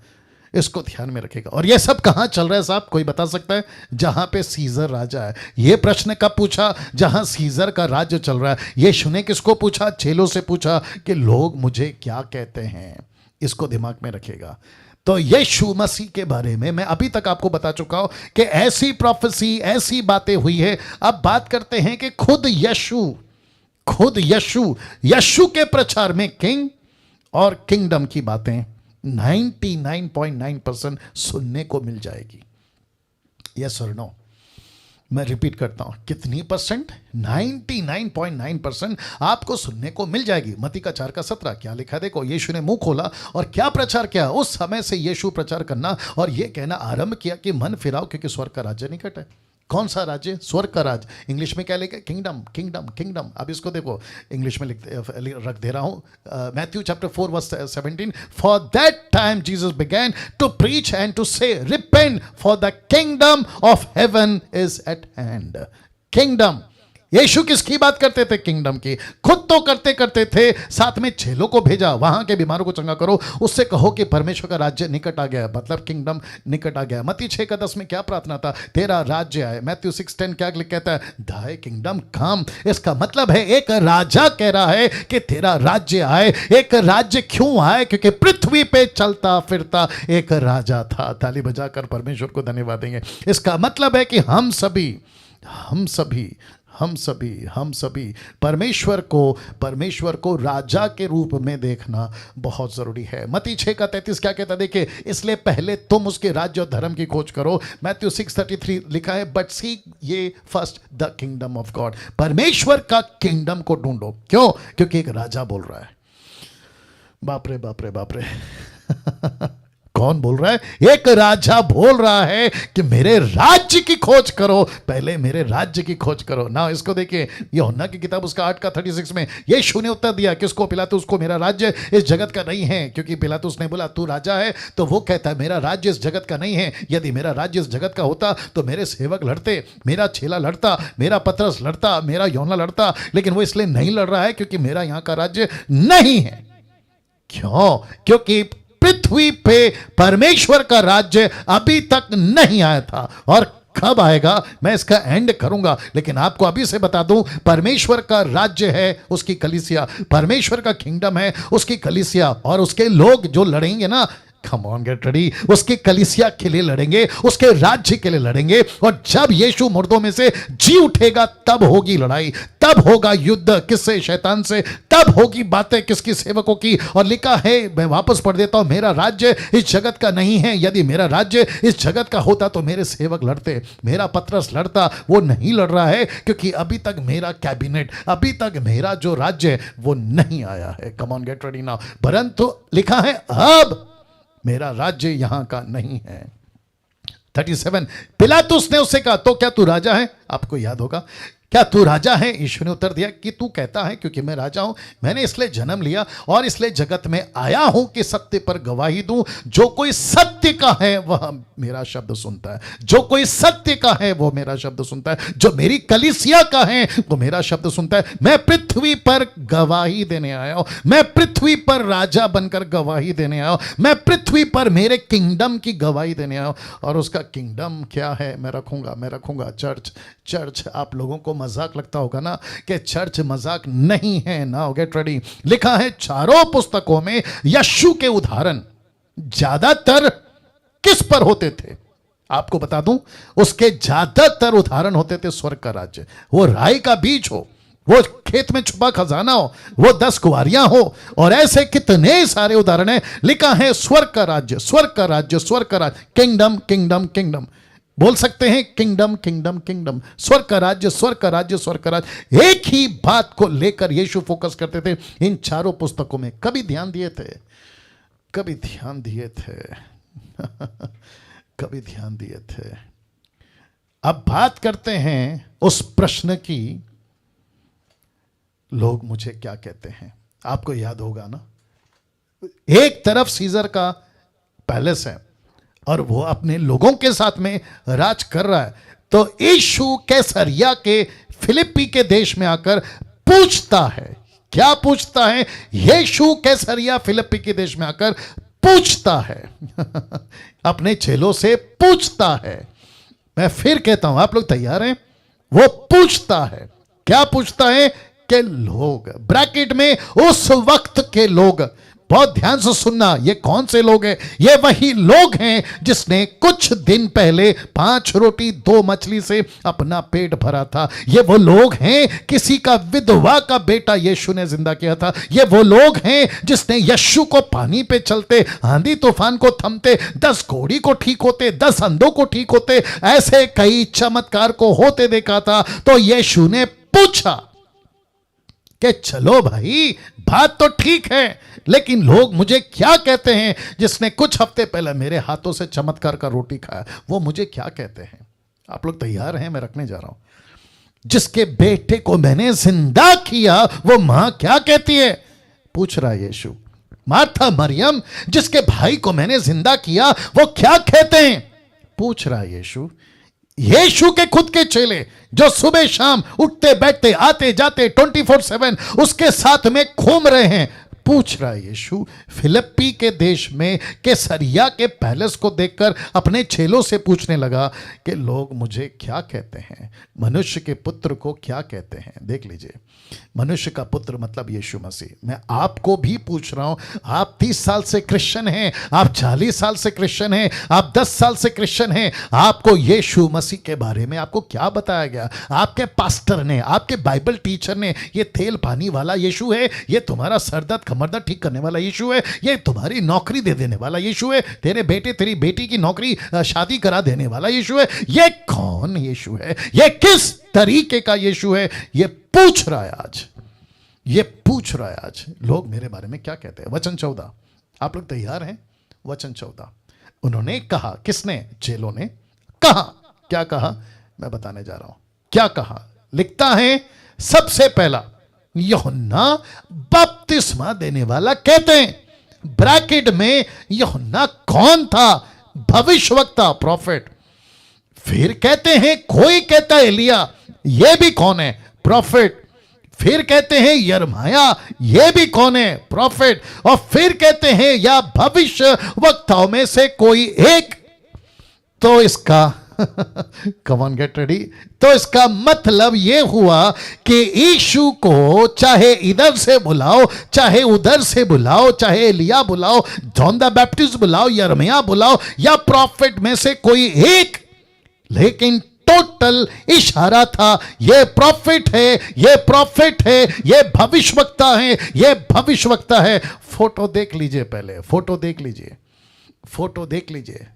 इसको ध्यान में रखेगा। और ये सब कहां चल रहा है साहब? कोई बता सकता है? जहां पे सीजर राजा है। ये प्रश्न कब पूछा? जहां सीजर का राज्य चल रहा है। यीशु ने किसको पूछा? चेलों से पूछा कि लोग मुझे क्या कहते हैं। इसको दिमाग में रखिएगा। तो यीशु मसीह के बारे में मैं अभी तक आपको बता चुका हूं कि ऐसी प्रोफेसी, ऐसी बातें हुई है। अब बात करते हैं कि खुद यीशु के प्रचार में किंग और किंगडम की बातें 99.9% सुनने को मिल जाएगी। यस और नो? मैं रिपीट करता हूं, कितनी परसेंट? 99.9% आपको सुनने को मिल जाएगी। मत्ती का 4:17 क्या लिखा देखो, यीशु ने मुंह खोला और क्या प्रचार किया। उस समय से यीशु प्रचार करना और यह कहना आरंभ किया कि मन फिराओ क्योंकि स्वर्ग का राज्य निकट है। कौन सा राज्य? स्वर्ग का राज्य। इंग्लिश में क्या लिखा? Kingdom, kingdom, kingdom. अब इसको देखो, इंग्लिश में रख दे रहा हूं। Matthew chapter 4 verse 17, for that time Jesus began to preach and to say repent for the kingdom of heaven is at hand. Kingdom, Yeshu किसकी बात करते थे? किंगडम की। खुद तो करते थे, साथ में चेलों को भेजा, वहां के बीमारों को चंगा करो, उससे कहो कि परमेश्वर का राज्य निकट आ गया, मतलब किंगडम निकट आ गया। मत्ती 6:10 में क्या प्रार्थना था? तेरा राज्य आए। मैथ्यू 6:10 क्या कहता है? दाई किंगडम कम। इसका मतलब है एक राजा कह रहा है कि तेरा राज्य आए। एक राज्य क्यों आए? क्योंकि पृथ्वी पे चलता फिरता एक राजा था। ताली बजाकर परमेश्वर को धन्यवाद देंगे। इसका मतलब है कि हम सभी परमेश्वर को राजा के रूप में देखना बहुत जरूरी है। मत्ती 6:33 क्या कहता है? देखिए, इसलिए पहले तुम उसके राज्य और धर्म की खोज करो। मैथ्यू 6:33 लिखा है, बट सीक ये first the kingdom of God. परमेश्वर का किंगडम को ढूंढो। क्यों? क्योंकि एक राजा बोल रहा है। बाप रे बाप रे बाप रे कौन बोल रहा है? एक राजा बोल रहा है कि मेरे राज्य की खोज करो, पहले मेरे राज्य की खोज करो ना। इसको देखिए, यूहन्ना की किताब उसका 8:36 में यीशु ने उत्तर दिया किसको? पिलातुस को, मेरा राज्य इस जगत का नहीं है। क्योंकि पिलातुस ने बोला तू राजा है, तो वो कहता है मेरा राज्य इस जगत का नहीं है। यदि मेरा राज्य इस जगत का होता तो मेरे सेवक लड़ते, मेरा चेला लड़ता, मेरा पतरस लड़ता, मेरा यूहन्ना लड़ता, लेकिन वो इसलिए नहीं लड़ रहा है क्योंकि मेरा यहां का राज्य नहीं है। क्यों? क्योंकि पृथ्वी पे परमेश्वर का राज्य अभी तक नहीं आया था। और कब आएगा मैं इसका एंड करूंगा, लेकिन आपको अभी से बता दूं, परमेश्वर का राज्य है उसकी कलीसिया, परमेश्वर का किंगडम है उसकी कलीसिया, और उसके लोग जो लड़ेंगे ना, कम ऑन गेट रेडी, उसकी कलीसिया के लिए लड़ेंगे, उसके राज्य के लिए लड़ेंगे। और जब यीशु मुर्दों में से जी उठेगा तब होगी लड़ाई, तब होगा युद्ध। किससे? शैतान से। तब होगी बातें किसकी? सेवकों की। और लिखा है, मैं वापस पढ़ देता हूं, मेरा राज्य इस जगत का नहीं है। यदि मेरा राज्य इस जगत का होता तो मेरे सेवक लड़ते, मेरा पतरस लड़ता। वो नहीं लड़ रहा है क्योंकि अभी तक मेरा कैबिनेट, अभी तक मेरा जो राज्य है वो नहीं आया है। Come on get ready now. परंतु लिखा है अब मेरा राज्य यहां का नहीं है। 37, पिलातुस ने उससे कहा तो क्या तू राजा है? आपको याद होगा, क्या तू राजा है? यीशु ने उत्तर दिया कि तू कहता है क्योंकि मैं राजा हूं। मैंने इसलिए जन्म लिया और इसलिए जगत में आया हूं कि सत्य पर गवाही दूं। जो कोई सत्य का है वह मेरा शब्द सुनता है, जो कोई सत्य का है वो मेरा शब्द सुनता है, जो मेरी कलीसिया का है वो मेरा शब्द सुनता है। मैं पृथ्वी पर गवाही देने आया हूं, मैं पृथ्वी पर राजा बनकर गवाही देने आया हूं, मैं पृथ्वी पर मेरे किंगडम की गवाही देने आया हूं। और उसका किंगडम क्या है? मैं रखूंगा चर्च। आप लोगों को मजाक लगता होगा ना कि चर्च मजाक नहीं है ना। Get ready. लिखा है चारों पुस्तकों में यीशु के उदाहरण ज्यादातर किस पर होते थे? आपको बता दूं, उसके ज्यादातर उदाहरण होते थे स्वर्ग का राज्य। वो राई का बीज हो, वो खेत में छुपा खजाना हो, वो 10 कुंवारियां हो, और ऐसे कितने सारे उदाहरण है। लिखा है स्वर्ग का राज्य, स्वर्ग का राज्य, स्वर्ग का राज्य, किंगडम किंगडम किंगडम। बोल सकते हैं किंगडम किंगडम किंगडम, स्वर्ग का राज्य, स्वर्ग का राज्य, स्वर्ग का राज्य। एक ही बात को लेकर यीशु फोकस करते थे इन चारों पुस्तकों में। कभी ध्यान दिए थे? कभी ध्यान दिए थे? कभी ध्यान दिए थे? अब बात करते हैं उस प्रश्न की, लोग मुझे क्या कहते हैं। आपको याद होगा ना, एक तरफ सीजर का पैलेस है और वो अपने लोगों के साथ में राज कर रहा है। तो यीशु कैसरिया के फिलिप्पी के देश में आकर पूछता है, क्या पूछता है? यीशु कैसरिया फिलिप्पी के देश में आकर पूछता है अपने चेलों से पूछता है। मैं फिर कहता हूं, आप लोग तैयार हैं? वो पूछता है, क्या पूछता है? के लोग, ब्रैकेट में उस वक्त के लोग, बहुत ध्यान से सुनना, ये कौन से लोग हैं? ये वही लोग हैं जिसने कुछ दिन पहले 5 रोटी 2 मछली से अपना पेट भरा था। ये वो लोग हैं किसी का विधवा का बेटा यीशु ने जिंदा किया था। ये वो लोग हैं जिसने यीशु को पानी पे चलते, आंधी तूफान को थमते, 10 घोड़ी को ठीक होते, 10 अंधों को ठीक होते, ऐसे कई चमत्कार को होते देखा था। तो यीशु ने पूछा कि चलो भाई, बात तो ठीक है, लेकिन लोग मुझे क्या कहते हैं? जिसने कुछ हफ्ते पहले मेरे हाथों से चमत्कार का रोटी खाया, वो मुझे क्या कहते हैं? आप लोग तैयार हैं? मैं रखने जा रहा हूं। जिसके बेटे को मैंने जिंदा किया, वो मां क्या कहती है? पूछ रहा है यीशु। मार्था मरियम, जिसके भाई को मैंने जिंदा किया, वो क्या कहते हैं? पूछ रहा है यीशु। यीशु के खुद के चेले जो सुबह शाम उठते बैठते आते जाते 24/7 उसके साथ में घूम रहे हैं, पूछ रहा है यीशु। फिलिप्पी के देश में कैसरिया के पैलेस को देखकर अपने चेलों से पूछने लगा कि लोग मुझे क्या कहते हैं? मनुष्य के पुत्र को क्या कहते हैं? देख लीजिए, मनुष्य का पुत्र मतलब यीशु मसीह। मैं आपको भी पूछ रहा हूं, आप 30 साल से क्रिश्चियन हैं, आप 40 साल से क्रिश्चियन हैं, आप 10 साल से क्रिश्चियन हैं, आपको यीशु मसीह के बारे में आपको क्या बताया गया? आपके पास्टर ने, आपके बाइबल टीचर ने, ये तेल पानी वाला यीशु है, ये तुम्हारा सरदर्द कमरदर्द ठीक करने वाला यीशु है, ये तुम्हारी नौकरी दे देने वाला यीशु है, तेरे बेटे तेरी बेटी की नौकरी शादी करा देने वाला यीशु है। ये कौन यीशु है? ये किस तरीके का यीशु है? ये पूछ रहा है आज, ये पूछ रहा है आज, लोग मेरे बारे में क्या कहते हैं? वचन 14, आप लोग तैयार हैं? वचन 14, उन्होंने कहा, किसने? चेलों ने कहा। क्या कहा? मैं बताने जा रहा हूं क्या कहा। लिखता है, सबसे पहला यूहन्ना बपतिस्मा देने वाला कहते हैं। ब्रैकेट में यूहन्ना कौन था? भविष्यवक्ता, प्रॉफिट। फिर कहते हैं, कोई कहता है एलिया, ये भी कौन है? प्रॉफिट। फिर कहते हैं यिर्मयाह, ये भी कौन है? प्रॉफिट। और फिर कहते हैं या भविष्य वक्ताओं में से कोई एक। तो इसका कम ऑन गेट रेडी। तो इसका मतलब यह हुआ कि यीशु को चाहे इधर से बुलाओ, चाहे उधर से बुलाओ, चाहे एलिया बुलाओ, जॉन द बैप्टिस्ट बुलाओ, यिर्मयाह बुलाओ, या प्रॉफिट में से कोई एक, लेकिन टोटल इशारा था, ये प्रॉफिट है, ये प्रॉफिट है, ये भविष्यवक्ता है, ये भविष्यवक्ता है। फोटो देख लीजिए, पहले फोटो देख लीजिए, फोटो देख लीजिए।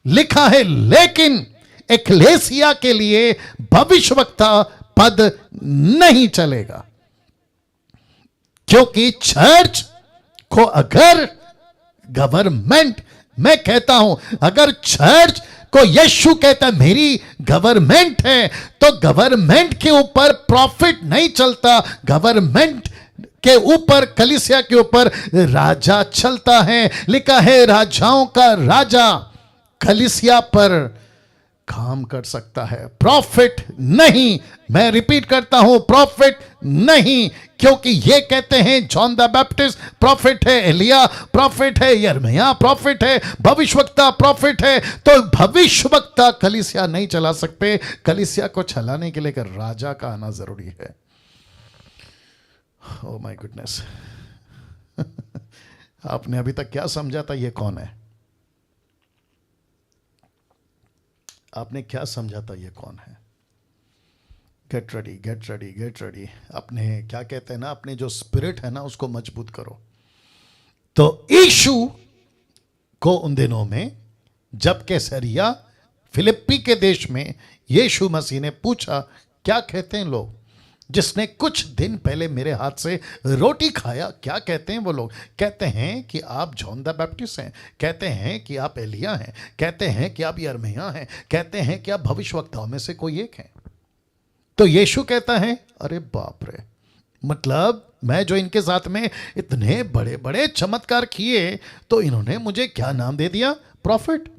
लिखा है, लेकिन एक्लेसिया के लिए भविष्यवक्ता पद नहीं चलेगा, क्योंकि चर्च को अगर गवर्नमेंट, मैं कहता हूं, अगर चर्च को यीशु कहता है मेरी गवर्नमेंट है, तो गवर्नमेंट के ऊपर प्रॉफिट नहीं चलता, गवर्नमेंट के ऊपर, कलीसिया के ऊपर राजा चलता है। लिखा है, राजाओं का राजा कलीसिया पर काम कर सकता है, प्रॉफिट नहीं। मैं रिपीट करता हूं, प्रॉफिट नहीं, क्योंकि ये कहते हैं जॉन द बैप्टिस्ट प्रॉफिट है, एलिया प्रॉफिट है, यिर्मयाह प्रॉफिट है, भविष्यवक्ता प्रॉफिट है। तो भविष्यवक्ता कलीसिया नहीं चला सकते। कलीसिया को चलाने के लिए राजा का आना जरूरी है। ओह माय गुडनेस, आपने अभी तक क्या समझा था ये कौन है? आपने क्या समझा था ये कौन है? Get ready, get ready, get ready. अपने क्या कहते हैं ना, अपने जो स्पिरिट है ना उसको मजबूत करो। तो यीशु को उन दिनों में जब कैसरिया फिलिप्पी के देश में यीशु मसीह ने पूछा, क्या कहते हैं लोग जिसने कुछ दिन पहले मेरे हाथ से रोटी खाया, क्या कहते हैं वो लोग? कहते हैं कि आप जॉन द बैप्टिस्ट हैं, कहते हैं कि आप एलिया हैं, कहते हैं कि आप यिर्मयाह हैं, कहते हैं कि आप भविष्यवक्ताओं में से कोई एक हैं। तो यीशु कहता है, अरे बाप रे, मतलब मैं जो इनके साथ में इतने बड़े बड़े चमत्कार किए, तो इन्होंने मुझे क्या नाम दे दिया? प्रॉफिट।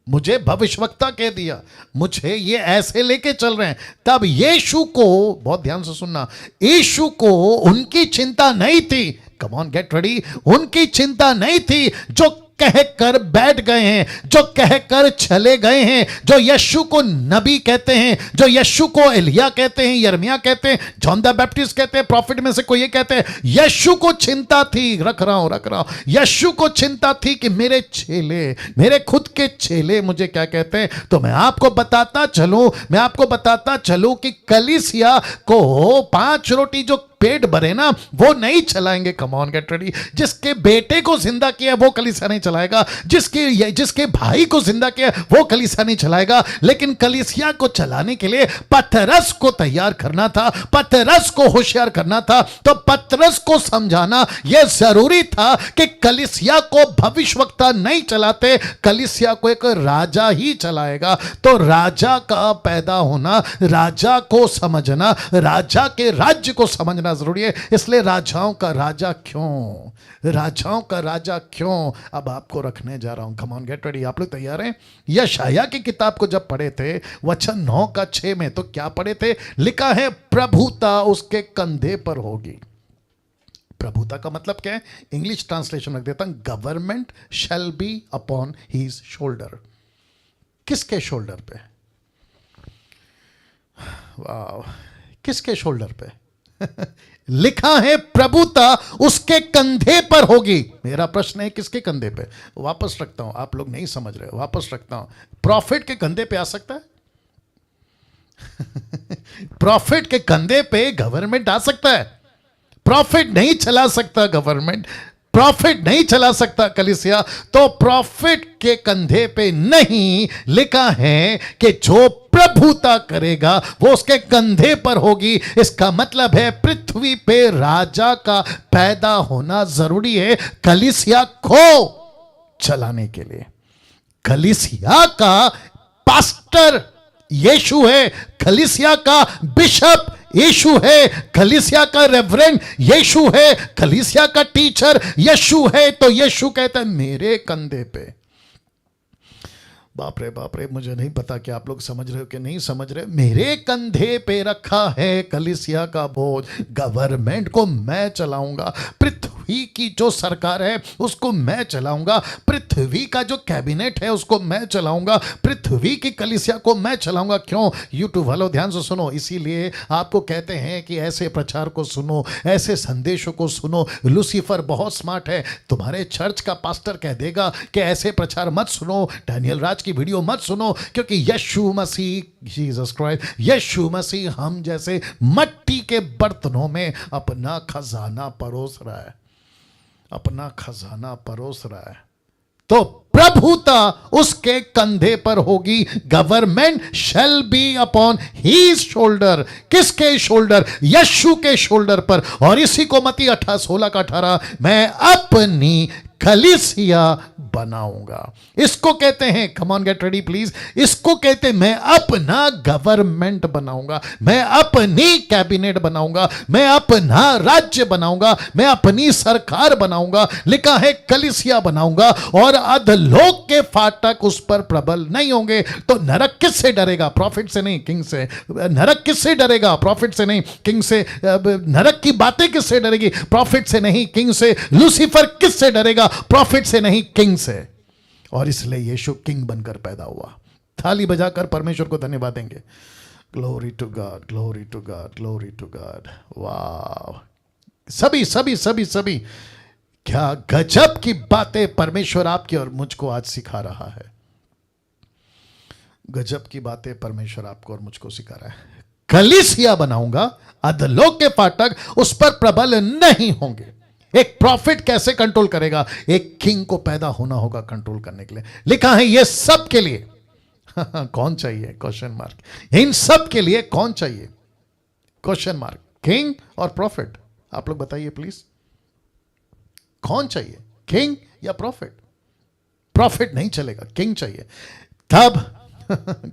मुझे भविष्यवक्ता कह दिया, मुझे ये ऐसे लेके चल रहे हैं। तब यीशु को, बहुत ध्यान से सुनना, यीशु को उनकी चिंता नहीं थी, कम ऑन गेट रेडी, उनकी चिंता नहीं थी जो कहकर बैठ गए हैं, जो कहकर चले गए हैं, जो यीशु को नबी कहते हैं, जो यीशु को एलिया कहते हैं, यिर्मयाह कहते हैं, जॉन द बैप्टिस्ट कहते हैं, प्रॉफिट में से कोई ये कहते हैं, यीशु को चिंता थी, रख रहा हूं, यीशु को चिंता थी कि मेरे चेले, मेरे खुद के चेले मुझे क्या कहते हैं। तो मैं आपको बताता चलूं कि कलीसिया को 5 रोटी जो पेट भरे ना वो नहीं चलाएंगे। Come on get ready. जिसके बेटे को जिंदा किया वो कलीसिया नहीं चलाएगा, जिसके भाई को जिंदा किया वो कलीसिया नहीं चलाएगा। लेकिन कलीसिया को चलाने के लिए पतरस को तैयार करना था, पतरस को होशियार करना था। तो पतरस को समझाना यह जरूरी था कि कलीसिया को भविष्यवक्ता नहीं चलाते, कलीसिया को एक राजा ही चलाएगा। तो राजा का पैदा होना, राजा को समझना, राजा के राज्य को समझना जरूरी है। इसलिए राजाओं का राजा क्यों अब आपको रखने जा रहा हूं। Come on get ready. आप लोग तैयार हैं? यशायाह की किताब को जब पढ़े थे वचन 9:6 में, तो क्या पढ़े थे? लिखा है प्रभुता उसके कंधे पर होगी। प्रभुता का मतलब क्या है? इंग्लिश ट्रांसलेशन रख देता हूं, government shall be upon his shoulder. किसके शोल्डर पे? वाह, किसके शोल्डर पे? लिखा है प्रभुता उसके कंधे पर होगी। मेरा प्रश्न है किसके कंधे पे? वापस रखता हूं, आप लोग नहीं समझ रहे, वापस रखता हूं। प्रॉफिट के कंधे पे आ सकता है? प्रॉफिट के कंधे पे गवर्नमेंट आ सकता है? प्रॉफिट नहीं चला सकता गवर्नमेंट, प्रॉफिट नहीं चला सकता कलीसिया। तो प्रॉफिट के कंधे पे नहीं, लिखा है कि जो प्रभुता करेगा वो उसके कंधे पर होगी। इसका मतलब है पृथ्वी पे राजा का पैदा होना जरूरी है कलीसिया को चलाने के लिए। कलीसिया का पास्टर यीशु है, कलीसिया का बिशप यीशु है, कलीसिया का रेवरेंड यीशु है, कलीसिया का टीचर यीशु है। तो यीशु कहता है मेरे कंधे पे। बाप रे, मुझे नहीं पता कि आप लोग समझ रहे हो कि नहीं समझ रहे। मेरे कंधे पे रखा है कलीसिया का बोझ। गवर्नमेंट को मैं चलाऊंगा, पृथ्वी की जो सरकार है उसको मैं चलाऊंगा, पृथ्वी का जो कैबिनेट है उसको मैं चलाऊंगा, पृथ्वी की कलीसिया को मैं चलाऊंगा। क्यों? यूट्यूब वालों ध्यान से सुनो, इसीलिए आपको कहते हैं कि ऐसे प्रचार को सुनो, ऐसे संदेशों को सुनो। लूसीफर बहुत स्मार्ट है, तुम्हारे चर्च का पास्टर कह देगा कि ऐसे प्रचार मत सुनो, डैनियल राज की वीडियो मत सुनो, क्योंकि यीशु मसीह, जीसस क्राइस्ट, यीशु मसीह हम जैसे मट्टी के बर्तनों में अपना खजाना परोस रहा है, अपना खजाना परोस रहा है। तो प्रभुता उसके कंधे पर होगी। Government shall be upon his shoulder. किसके शोल्डर? यीशु के शोल्डर पर। और इसी को मत्ती 16:18 मैं अपनी कलीसिया बनाऊंगा। इसको कहते हैं, come on get ready please, इसको कहते हैं मैं अपना गवर्नमेंट बनाऊंगा, मैं अपनी कैबिनेट बनाऊंगा, मैं अपना राज्य बनाऊंगा, मैं अपनी सरकार बनाऊंगा। लिखा है कलीसिया बनाऊंगा और अधलोक के फाटक उस पर प्रबल नहीं होंगे। तो नरक किससे डरेगा? प्रॉफिट से नहीं, किंग से। नरक किससे डरेगा? प्रॉफिट से नहीं, किंग से। नरक की बातें किससे डरेगी? प्रॉफिट से नहीं, किंग से। लूसीफर किससे डरेगा? प्रॉफिट से नहीं, किंग से। और इसलिए यीशु किंग बनकर पैदा हुआ। थाली बजाकर परमेश्वर को धन्यवाद देंगे। Glory to God, glory to God, glory to God. वाह, सभी सभी सभी सभी, क्या गजब की बातें परमेश्वर आपकी और मुझको आज सिखा रहा है। गजब की बातें परमेश्वर आपको और मुझको सिखा रहा है। कलीसिया बनाऊंगा, अधलोक के फाटक उस पर प्रबल नहीं होंगे। एक प्रॉफिट कैसे कंट्रोल करेगा? एक किंग को पैदा होना होगा कंट्रोल करने के लिए। लिखा है ये सब के लिए कौन चाहिए? Question mark. इन सब के लिए कौन चाहिए? Question mark. किंग और प्रॉफिट। आप लोग बताइए प्लीज, कौन चाहिए, किंग या प्रॉफिट? प्रॉफिट नहीं चलेगा, किंग चाहिए। तब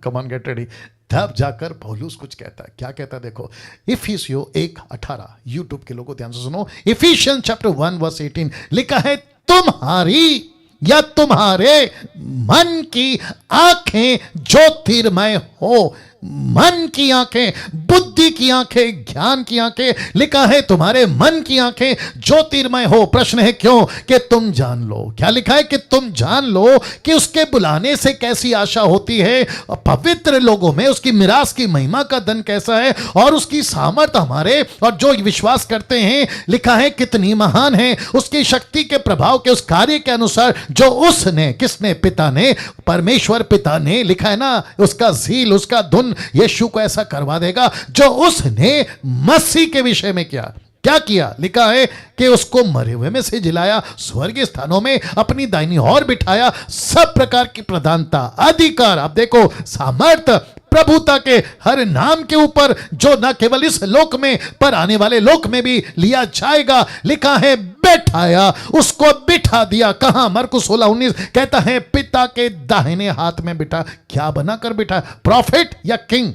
कम ऑन गेट रेडी, तब जाकर पौलुस कुछ कहता है। क्या कहता है? देखो, इफिसियों 1:18। यूट्यूब के लोगों ध्यान से सुनो। इफिशियंस चैप्टर 1:18 लिखा है तुम्हारी या तुम्हारे मन की आंखें ज्योतिर्मय हो। मन की आंखें, बुद्धि की आंखें, ज्ञान की आंखें। लिखा है तुम्हारे मन की आंखें ज्योतिर्मय हो। प्रश्न है क्यों? कि तुम जान लो। क्या लिखा है? कि तुम जान लो कि उसके बुलाने से कैसी आशा होती है, पवित्र लोगों में उसकी मिरास की महिमा का धन कैसा है, और उसकी सामर्थ हमारे और जो विश्वास करते हैं, लिखा है कितनी महान है। उसकी शक्ति के प्रभाव के उस कार्य के अनुसार जो उसने, किसने? पिता ने, परमेश्वर पिता ने, लिखा है ना, उसका झील, उसका धुन यीशु को ऐसा करवा देगा जो उसने मसीह के विषय में किया। क्या किया? लिखा है कि उसको मरे हुए में से जिलाया, स्वर्गीय स्थानों में अपनी दाहिनी ओर बिठाया, सब प्रकार की प्रधानता, अधिकार, आप देखो, सामर्थ्य, प्रभुता के हर नाम के ऊपर, जो न केवल इस लोक में पर आने वाले लोक में भी लिया जाएगा। लिखा है बैठाया, उसको बिठा दिया। कहां? मरकुस 16:19 कहता है पिता के दाहिने हाथ में बिठा। क्या बनाकर बिठा? प्रॉफिट या किंग?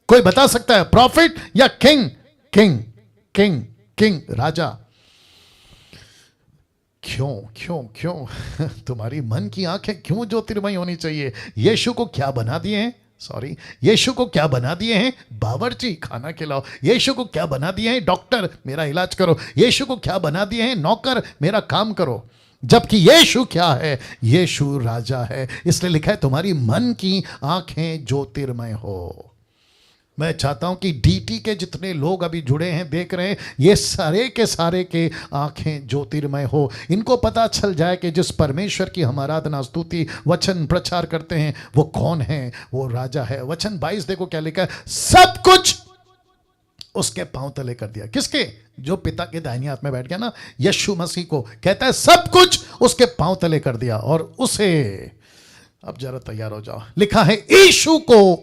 कोई बता सकता है? प्रॉफिट या किंग? किंग, किंग, किंग, राजा। क्यों क्यों क्यों? तुम्हारी मन की आंखें क्यों ज्योतिर्मय होनी चाहिए? यीशु को क्या बना दिए हैं? यीशु को क्या बना दिए हैं? बावर्ची, खाना खिलाओ। यीशु को क्या बना दिए हैं? डॉक्टर, मेरा इलाज करो। यीशु को क्या बना दिए हैं? नौकर, मेरा काम करो। जबकि यीशु क्या है? यीशु राजा है। इसलिए लिखा है तुम्हारी मन की आंखें ज्योतिर्मय हो। मैं चाहता हूं कि डीटी के जितने लोग अभी जुड़े हैं, देख रहे हैं, ये सारे के आंखें ज्योतिर्मय हो। इनको पता चल जाए कि जिस परमेश्वर की हम आराधना, स्तुति, वचन प्रचार करते हैं, वो कौन है? वो राजा है। वचन 22 देखो क्या लिखा है, सब कुछ उसके पांव तले कर दिया। किसके? जो पिता के दाहिने हाथ में बैठ गया ना, यीशु मसीह को कहता है सब कुछ उसके पांव तले कर दिया। और उसे, अब जरा तैयार हो जाओ, लिखा है यीशु को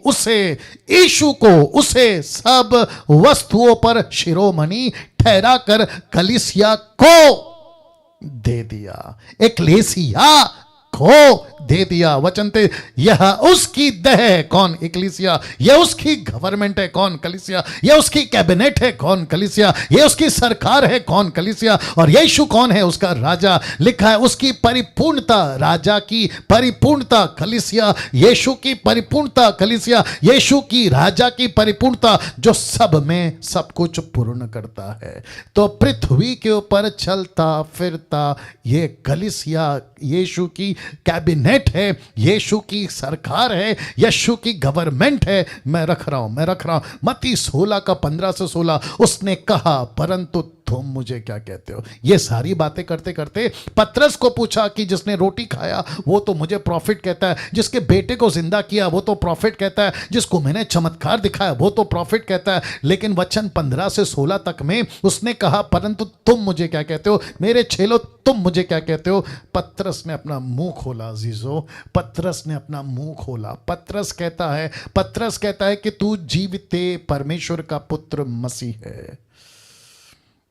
उसे सब वस्तुओं पर शिरोमणि ठहरा कर कलीसिया को दे दिया, एक्लेसिया को दे दिया। वचन थे, यह उसकी देह है। कौन? एक्लीसिया। यह उसकी गवर्नमेंट है। कौन? कलीसिया। यह उसकी कैबिनेट है। कौन? कलीसिया। यह उसकी सरकार है। कौन? कलीसिया। और यीशु कौन है? उसका राजा। लिखा है उसकी परिपूर्णता, राजा की परिपूर्णता कलीसिया, यीशु की परिपूर्णता कलीसिया, यीशु की राजा की परिपूर्णता जो सब में सब कुछ पूर्ण करता है। तो पृथ्वी के ऊपर चलता फिरता ये कलीसिया यीशु की कैबिनेट है, यीशु की सरकार है, यीशु की गवर्नमेंट है। मैं रख रहा हूं मत्ती 16 का 15 से 16। उसने कहा परंतु तुम मुझे क्या कहते हो? ये सारी बातें करते करते पतरस को पूछा कि जिसने रोटी खाया वो तो मुझे प्रॉफिट कहता है, जिसके बेटे को जिंदा किया वो तो प्रॉफिट कहता है, जिसको मैंने चमत्कार दिखाया वो तो प्रॉफिट कहता है। लेकिन वचन 15 से 16 तक में उसने कहा परंतु तुम मुझे क्या कहते हो? मेरे चेलों, तुम मुझे क्या कहते हो? पतरस ने अपना मुंह खोला। अजीजों, पतरस ने अपना मुंह खोला। पतरस कहता है कि तू जीवित परमेश्वर का पुत्र मसीह है।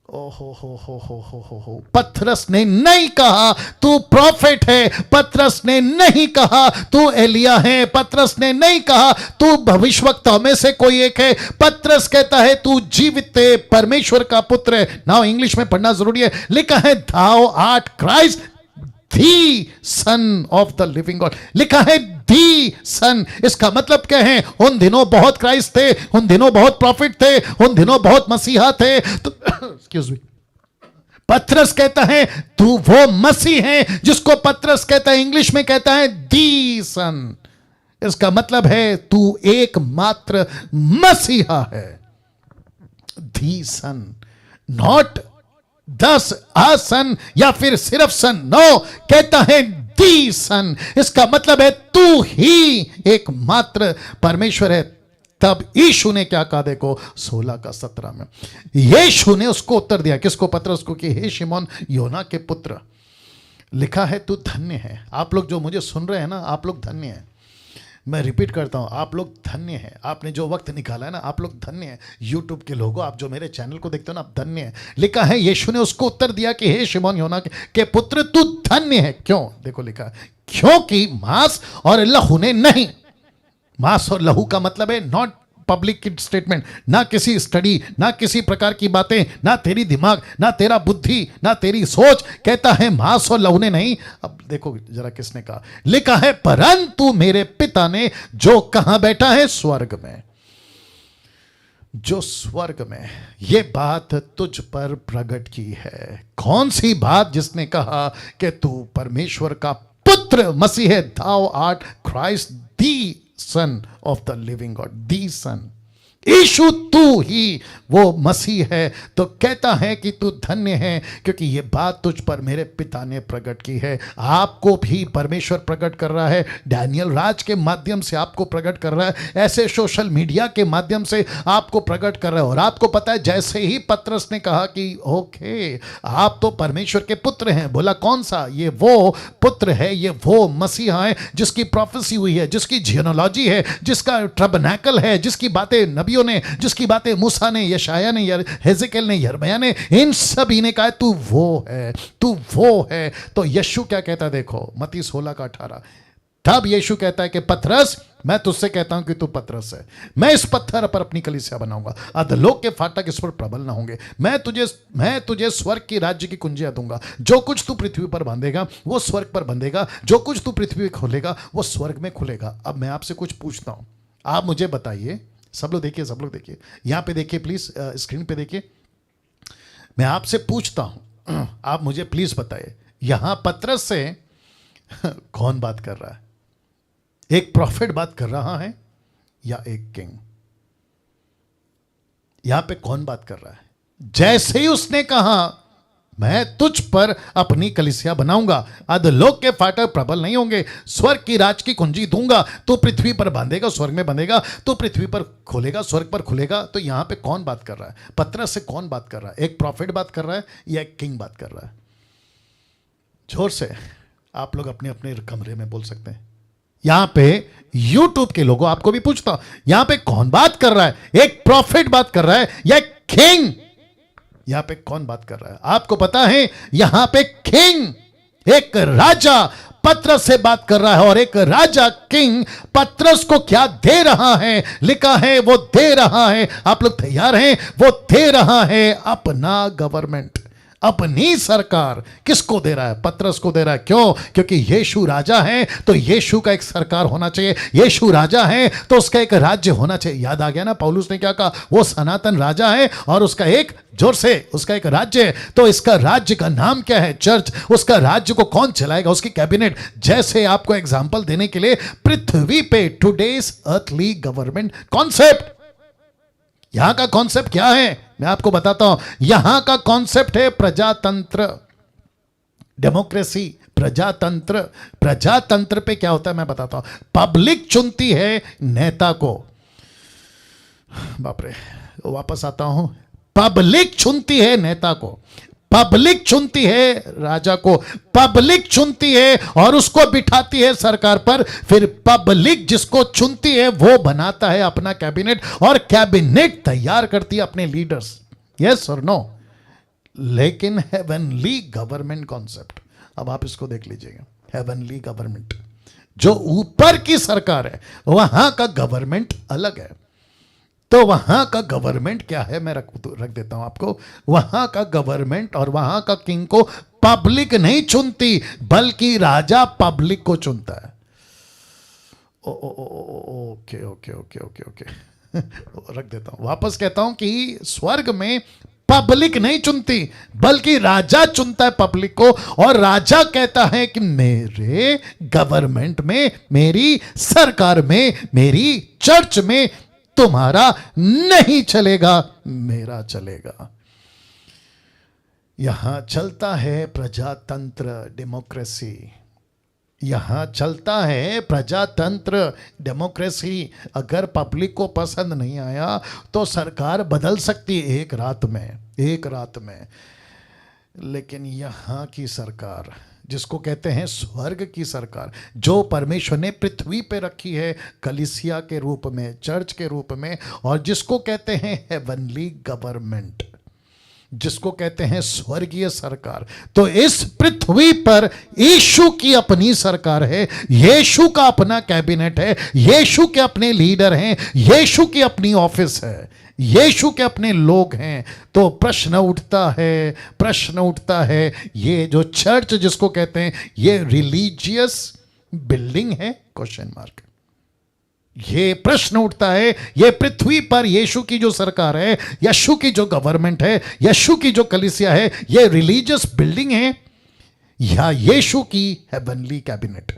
हो। पतरस ने नहीं कहा तू प्रॉफिट है, पतरस ने नहीं कहा तू एलिया है, पतरस ने नहीं कहा तू भविष्यवक्ताओं में से कोई एक है। पतरस कहता है तू जीवित परमेश्वर का पुत्र है। नाउ इंग्लिश में पढ़ना जरूरी है। लिखा है thou art Christ the son of the living God। लिखा है the son। इसका मतलब क्या है? उन दिनों बहुत क्राइस्ट थे, उन दिनों बहुत प्रॉफिट थे, उन दिनों बहुत मसीहा थे। तो एक्सक्यूज मी, पतरस कहता है तू वो मसीह है जिसको पतरस कहता है, इंग्लिश में कहता है the son। इसका मतलब है तू एकमात्र मसीहा है। the son, not 10 सन या फिर सिर्फ सन, नो, कहता है दी सन। इसका मतलब है तू ही एकमात्र परमेश्वर है। तब यीशु ने क्या कहा? देखो 16 का 17 में यीशु ने उसको उत्तर दिया। किसको? पतरस को, कि हे शिमोन योना के पुत्र, लिखा है तू धन्य है। आप लोग जो मुझे सुन रहे हैं ना, आप लोग धन्य हैं। मैं रिपीट करता हूं, आप लोग धन्य हैं। आपने जो वक्त निकाला है ना, आप लोग धन्य हैं। यूट्यूब के लोगों, आप जो मेरे चैनल को देखते हो ना, आप धन्य हैं। लिखा है यीशु ने उसको उत्तर दिया कि हे शिमोन योना के पुत्र तू धन्य है। क्यों? देखो लिखा है क्योंकि मांस और लहू ने नहीं। मांस और लहू का मतलब है नॉट पब्लिक स्टेटमेंट, ना किसी स्टडी, ना किसी प्रकार की बातें, ना तेरी दिमाग, ना तेरा बुद्धि, ना तेरी सोच। कहता है मांस और लहू ने नहीं। अब देखो जरा किसने कहा। लिखा है परंतु मेरे पिता ने जो कहां बैठा है? स्वर्ग में। जो स्वर्ग में ये बात तुझ पर प्रकट की है। कौन सी बात? जिसने कहा कि तू परमेश्वर का पुत्र मसीह है, thou art Christ the son of the living God, the son। यीशु तू ही वो मसीह है। तो कहता है कि तू धन्य है क्योंकि ये बात तुझ पर मेरे पिता ने प्रकट की है। आपको भी परमेश्वर प्रकट कर रहा है, डैनियल राज के माध्यम से आपको प्रकट कर रहा है, ऐसे सोशल मीडिया के माध्यम से आपको प्रकट कर रहा है। और आपको पता है, जैसे ही पतरस ने कहा कि ओके आप तो परमेश्वर के पुत्र हैं, बोला कौन सा? ये वो पुत्र है, ये वो मसीहा है जिसकी प्रोफेसी हुई है, जिसकी जियोनोलॉजी है, जिसका टैबरनेकल है, जिसकी बातें नबियों ने, जिसकी बातें मूसा ने, यशाया ने, हेजेकिएल ने, यिर्मयाह ने, इन सभी ने कहा तू वो है, तू वो है। तो यीशु क्या कहता है? देखो मत्ती 16:18। तब यीशु कहता है कि पतरस, मैं तुझसे कहता हूं कि तू पतरस है, मैं इस पत्थर पर अपनी कलीसिया बनाऊंगा, अधोलोक के फाटक इस पर प्रबल ना होंगे। मैं तुझे स्वर्ग की राज्य की कुंजियां दूंगा। जो कुछ तू पृथ्वी पर बांधेगा वो स्वर्ग पर बंधेगा, जो कुछ तू पृथ्वी पर खोलेगा वो स्वर्ग में खुलेगा। अब मैं आपसे कुछ पूछता हूं, आप मुझे बताइए। सब लोग देखिए, सब लोग देखिए, यहां पे देखिए प्लीज, स्क्रीन पे देखिए। मैं आपसे पूछता हूं, आप मुझे प्लीज बताइए, यहां पतरस से कौन बात कर रहा है? एक प्रॉफिट बात कर रहा है या एक किंग? यहां पे कौन बात कर रहा है? जैसे ही उसने कहा मैं तुझ पर अपनी कलीसिया बनाऊंगा, अधोलोक के फाटक प्रबल नहीं होंगे, स्वर्ग की राज की कुंजी दूंगा, तो पृथ्वी पर बांधेगा स्वर्ग में बंधेगा, तो पृथ्वी पर खोलेगा स्वर्ग पर खुलेगा। तो यहां पे कौन बात कर रहा है? पतरस से कौन बात कर रहा है? एक प्रॉफिट बात कर रहा है या एक किंग बात कर रहा है? जोर से आप लोग अपने अपने कमरे में बोल सकते हैं। यहां पे यूट्यूब के लोगों, आपको भी पूछता हूं, यहां पे कौन बात कर रहा है? एक प्रॉफिट बात कर रहा है या एक किंग? यहां पे कौन बात कर रहा है? आपको पता है यहां पे किंग, एक राजा पतरस से बात कर रहा है, और एक राजा किंग पतरस को क्या दे रहा है? लिखा है वो दे रहा है, आप लोग तैयार हैं? वो दे रहा है अपना गवर्नमेंट, अपनी सरकार। किसको दे रहा है? पतरस को दे रहा है। क्यों? क्योंकि यीशु राजा है तो यीशु का एक सरकार होना चाहिए, यीशु राजा है तो उसका एक राज्य होना चाहिए। याद आ गया ना पौलुस ने क्या कहा? वो सनातन राजा है और उसका एक, जोर से, उसका एक राज्य है। तो इसका राज्य का नाम क्या है? चर्च। उसका राज्य को कौन चलाएगा? उसकी कैबिनेट। जैसे आपको एग्जांपल देने के लिए, पृथ्वी पे टुडेस अर्थली गवर्नमेंट कॉन्सेप्ट, यहां का कॉन्सेप्ट क्या है मैं आपको बताता हूं। यहां का कॉन्सेप्ट है प्रजातंत्र, डेमोक्रेसी, प्रजातंत्र। प्रजातंत्र पे क्या होता है मैं बताता हूं। पब्लिक चुनती है नेता को, बाप रे, वापस आता हूं। पब्लिक चुनती है नेता को, पब्लिक चुनती है राजा को, पब्लिक चुनती है और उसको बिठाती है सरकार पर। फिर पब्लिक जिसको चुनती है वो बनाता है अपना कैबिनेट, और कैबिनेट तैयार करती है अपने लीडर्स। यस और नो? लेकिन हेवनली गवर्नमेंट कॉन्सेप्ट, अब आप इसको देख लीजिएगा। हेवनली गवर्नमेंट, जो ऊपर की सरकार है, वहां का गवर्नमेंट अलग है। तो वहां का गवर्नमेंट क्या है मैं रख देता हूं आपको। वहां का गवर्नमेंट और वहां का किंग को पब्लिक नहीं चुनती, बल्कि राजा पब्लिक को चुनता है। Okay okay okay okay okay रख देता हूं। वापस कहता हूं कि स्वर्ग में पब्लिक नहीं चुनती, बल्कि राजा चुनता है पब्लिक को, और राजा कहता है कि मेरे गवर्नमेंट में, मेरी सरकार में, मेरी चर्च में तुम्हारा नहीं चलेगा, मेरा चलेगा। यहां चलता है प्रजातंत्र, डेमोक्रेसी। यहां चलता है प्रजातंत्र, डेमोक्रेसी। अगर पब्लिक को पसंद नहीं आया तो सरकार बदल सकती है एक रात में, एक रात में। लेकिन यहां की सरकार, जिसको कहते हैं स्वर्ग की सरकार, जो परमेश्वर ने पृथ्वी पे रखी है कलीसिया के रूप में, चर्च के रूप में, और जिसको कहते हैं हेवनली गवर्नमेंट, जिसको कहते हैं स्वर्गीय सरकार। तो इस पृथ्वी पर यीशु की अपनी सरकार है, यीशु का अपना कैबिनेट है, यीशु के अपने लीडर हैं, यीशु की अपनी ऑफिस है, यीशु के अपने लोग हैं। तो प्रश्न उठता है, ये जो चर्च जिसको कहते हैं, ये रिलीजियस बिल्डिंग है? Question mark. ये प्रश्न उठता है, ये पृथ्वी पर यीशु की जो सरकार है, यीशु की जो गवर्नमेंट है, यीशु की जो कलीसिया है, ये रिलीजियस बिल्डिंग है या यीशु की हेवनली कैबिनेट?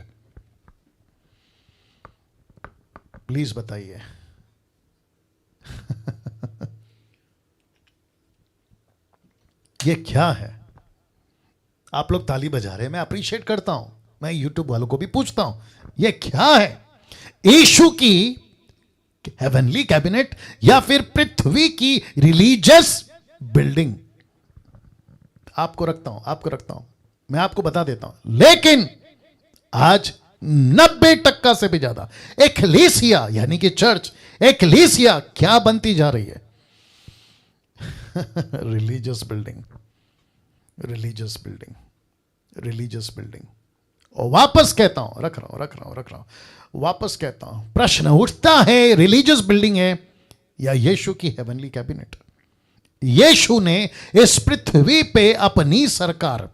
प्लीज बताइए। ये क्या है? आप लोग ताली बजा रहे हैं, मैं अप्रिशिएट करता हूं। मैं यूट्यूब वालों को भी पूछता हूं, ये क्या है? यीशु की हेवनली कैबिनेट या फिर पृथ्वी की रिलीजियस बिल्डिंग? आपको रखता हूं, मैं आपको बता देता हूं। लेकिन आज 90% से भी ज्यादा एक्लेसिया यानी कि चर्च, एक्लेसिया क्या बनती जा रही है? Religious building, religious building, religious building. और वापस कहता हूं, रख रहा हूं, वापस कहता हूं, प्रश्न उठता है, रिलीजियस बिल्डिंग है या यीशु की हेवनली कैबिनेट? यीशु ने इस पृथ्वी पे अपनी सरकार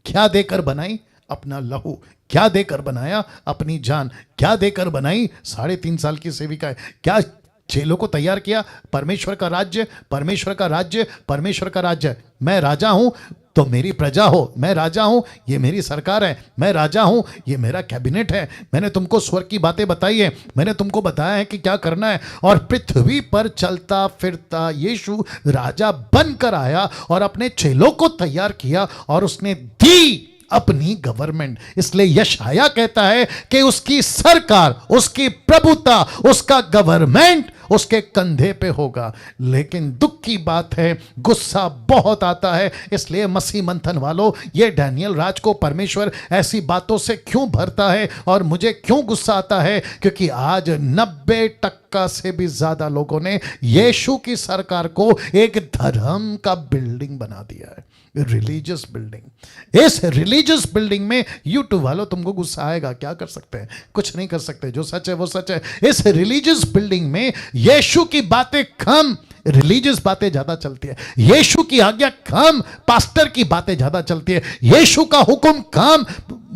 क्या देकर बनाई? अपना लहू। क्या देकर बनाया? अपनी जान। क्या देकर बनाई? 3.5 साल की सेविका। क्या चेलों को तैयार किया? परमेश्वर का राज्य, परमेश्वर का राज्य, परमेश्वर का राज्य। मैं राजा हूं तो मेरी प्रजा हो, मैं राजा हूं, ये मेरी सरकार है, मैं राजा हूं, ये मेरा कैबिनेट है। मैंने तुमको स्वर्ग की बातें बताई है, मैंने तुमको बताया है कि क्या करना है। और पृथ्वी पर चलता फिरता यीशु राजा बनकर आया और अपने चेलों को तैयार किया और उसने दी अपनी गवर्नमेंट। इसलिए यशाया कहता है कि उसकी सरकार, उसकी प्रभुता, उसका गवर्नमेंट उसके कंधे पे होगा। लेकिन दुख की बात है, गुस्सा बहुत आता है। इसलिए मसीह मंथन वालों, ये डैनियल राज को परमेश्वर ऐसी बातों से क्यों भरता है और मुझे क्यों गुस्सा आता है? क्योंकि आज 90% से भी ज्यादा लोगों ने यीशु की सरकार को एक धर्म का बिल्डिंग बना दिया है, रिलीजियस बिल्डिंग। इस रिलीजियस बिल्डिंग में यूट्यूब वालों तुमको गुस्सा आएगा, क्या कर सकते हैं? कुछ नहीं कर सकते। जो सच है वो सच है। इस रिलीजियस बिल्डिंग में यीशु की बातें कम, रिलीजियस बातें ज्यादा चलती है। यीशु की आज्ञा कम, पास्टर की बातें ज्यादा चलती है। यीशु का हुक्म कम,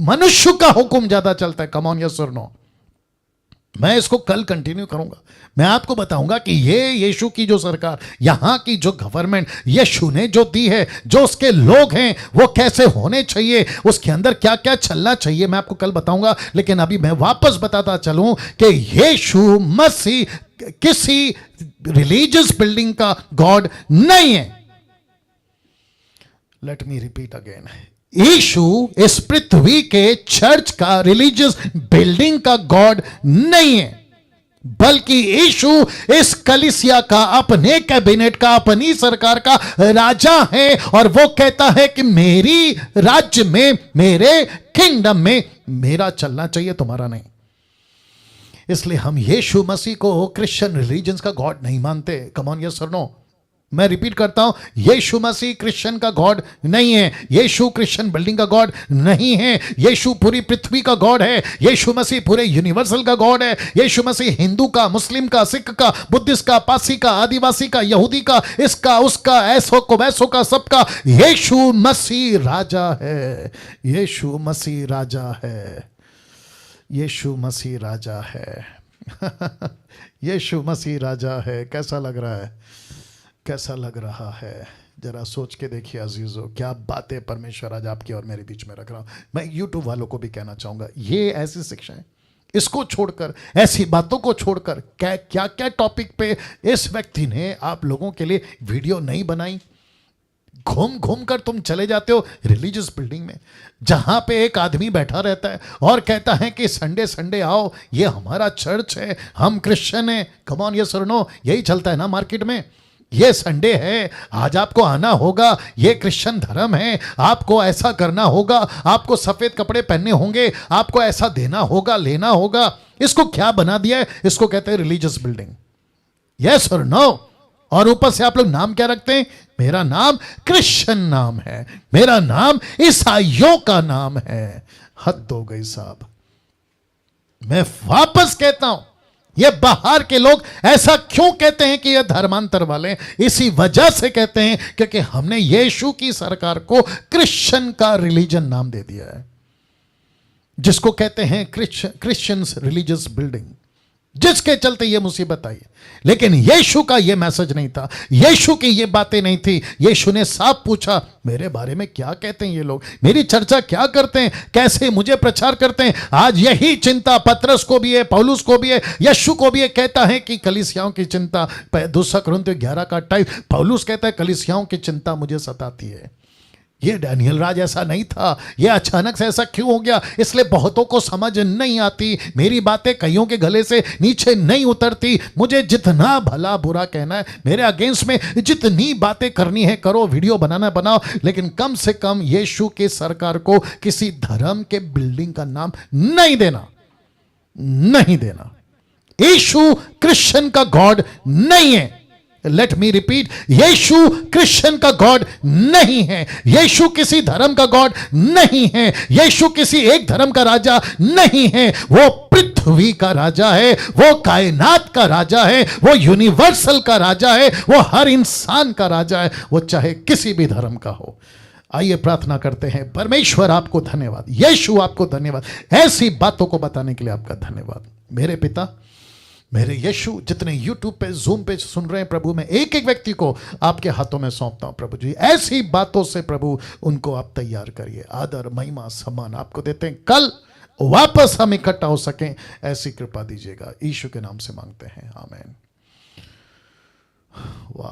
मनुष्य का हुक्म ज्यादा चलता है। कम ऑन, यस और नो? मैं इसको कल कंटिन्यू करूंगा। मैं आपको बताऊंगा कि ये यीशु की जो सरकार, यहां की जो गवर्नमेंट यीशु ने जो दी है, जो उसके लोग हैं वो कैसे होने चाहिए, उसके अंदर क्या क्या चलना चाहिए, मैं आपको कल बताऊंगा। लेकिन अभी मैं वापस बताता चलूं कि यीशु मसीह किसी रिलीजियस बिल्डिंग का गॉड नहीं है। लेट मी रिपीट अगेन, यीशु इस पृथ्वी के चर्च का, रिलीजियस बिल्डिंग का गॉड नहीं है, बल्कि यीशु इस कलीसिया का, अपने कैबिनेट का, अपनी सरकार का राजा है। और वो कहता है कि मेरी राज्य में, मेरे किंगडम में मेरा चलना चाहिए, तुम्हारा नहीं। इसलिए हम यीशु मसीह को क्रिश्चियन रिलीजन्स का गॉड नहीं मानते। कम ऑन, यस और नो? मैं रिपीट करता हूं, यीशु मसीह क्रिश्चियन का गॉड नहीं है। यीशु क्रिश्चियन बिल्डिंग का गॉड नहीं है। यीशु पूरी पृथ्वी का गॉड है। यीशु मसीह पूरे यूनिवर्सल का गॉड है। यीशु मसीह हिंदू का, मुस्लिम का, सिख का, बुद्धिस्ट का, पारसी का, आदिवासी का, यहूदी का, इसका उसका, ऐसो को वैसो का, सबका। यीशु मसीह राजा है। यीशु मसीह राजा है। यीशु मसीह राजा है। यीशु मसीह राजा है। कैसा लग रहा है? कैसा लग रहा है? जरा सोच के देखिए अजीजों, क्या बातें परमेश्वर आज आपकी और मेरे बीच में रख रहा हूं। मैं यूट्यूब वालों को भी कहना चाहूंगा, ये ऐसी शिक्षा है, इसको छोड़कर, ऐसी बातों को छोड़कर क्या क्या क्या टॉपिक पे इस व्यक्ति ने आप लोगों के लिए वीडियो नहीं बनाई। घूम घूम कर तुम चले जाते हो रिलीजियस बिल्डिंग में, जहां पे एक आदमी बैठा रहता है और कहता है कि संडे संडे आओ, ये हमारा चर्च है, हम क्रिश्चियन हैं। कम ऑन, यस और नो? यही चलता है ना मार्केट में। ये संडे है, आज आपको आना होगा, ये क्रिश्चियन धर्म है, आपको ऐसा करना होगा, आपको सफेद कपड़े पहनने होंगे, आपको ऐसा देना होगा, लेना होगा। इसको क्या बना दिया है? इसको कहते हैं रिलीजियस बिल्डिंग। यस और नो? और ऊपर से आप लोग नाम क्या रखते हैं? मेरा नाम क्रिश्चियन नाम है, मेरा नाम ईसाइयों का नाम है। हद हो गई साहब। मैं वापस कहता हूं, ये बाहर के लोग ऐसा क्यों कहते हैं कि ये धर्मांतर वाले? इसी वजह से कहते हैं क्योंकि हमने यीशु की सरकार को क्रिश्चियन का रिलीजन नाम दे दिया है, जिसको कहते हैं क्रिश्चियंस रिलीजियस बिल्डिंग। जिसके चलते ये मुसीबत आई। लेकिन यीशु का ये मैसेज नहीं था, यीशु की ये बातें नहीं थी। यीशु ने साफ पूछा, मेरे बारे में क्या कहते हैं ये लोग, मेरी चर्चा क्या करते हैं, कैसे मुझे प्रचार करते हैं। आज यही चिंता पतरस को भी है, पौलुस को भी है, यीशु को भी है। कहता है कि कलीसियाओं की चिंता, 2 कुरिन्थियों 11:28 पौलुस कहता है कलीसियाओं की चिंता मुझे सताती है। ये डैनियल राज ऐसा नहीं था, ये अचानक से ऐसा क्यों हो गया, इसलिए बहुतों को समझ नहीं आती। मेरी बातें कईयों के गले से नीचे नहीं उतरती। मुझे जितना भला बुरा कहना है, मेरे अगेंस्ट में जितनी बातें करनी है करो, वीडियो बनाना बनाओ, लेकिन कम से कम यीशु के सरकार को किसी धर्म के बिल्डिंग का नाम नहीं देना, नहीं देना। यीशु क्रिश्चियन का गॉड नहीं है। लेट मी रिपीट, यीशु क्रिश्चियन का गॉड नहीं है, यीशु किसी धर्म का गॉड नहीं है, यीशु किसी एक धर्म का राजा नहीं है। वो पृथ्वी का राजा है, वो कायनात का राजा है, वो यूनिवर्सल का राजा है, वो हर इंसान का राजा है, वो चाहे किसी भी धर्म का हो। आइए प्रार्थना करते हैं। परमेश्वर आपको धन्यवाद, यीशु आपको धन्यवाद, ऐसी बातों को बताने के लिए आपका धन्यवाद। मेरे पिता, मेरे यीशु, जितने यूट्यूब पे जूम पे सुन रहे हैं प्रभु, मैं एक एक व्यक्ति को आपके हाथों में सौंपता हूं प्रभु जी। ऐसी बातों से प्रभु उनको आप तैयार करिए। आदर महिमा सम्मान आपको देते हैं, कल वापस हम इकट्ठा हो सकें, ऐसी कृपा दीजिएगा। यीशु के नाम से मांगते हैं, आमीन। वाह।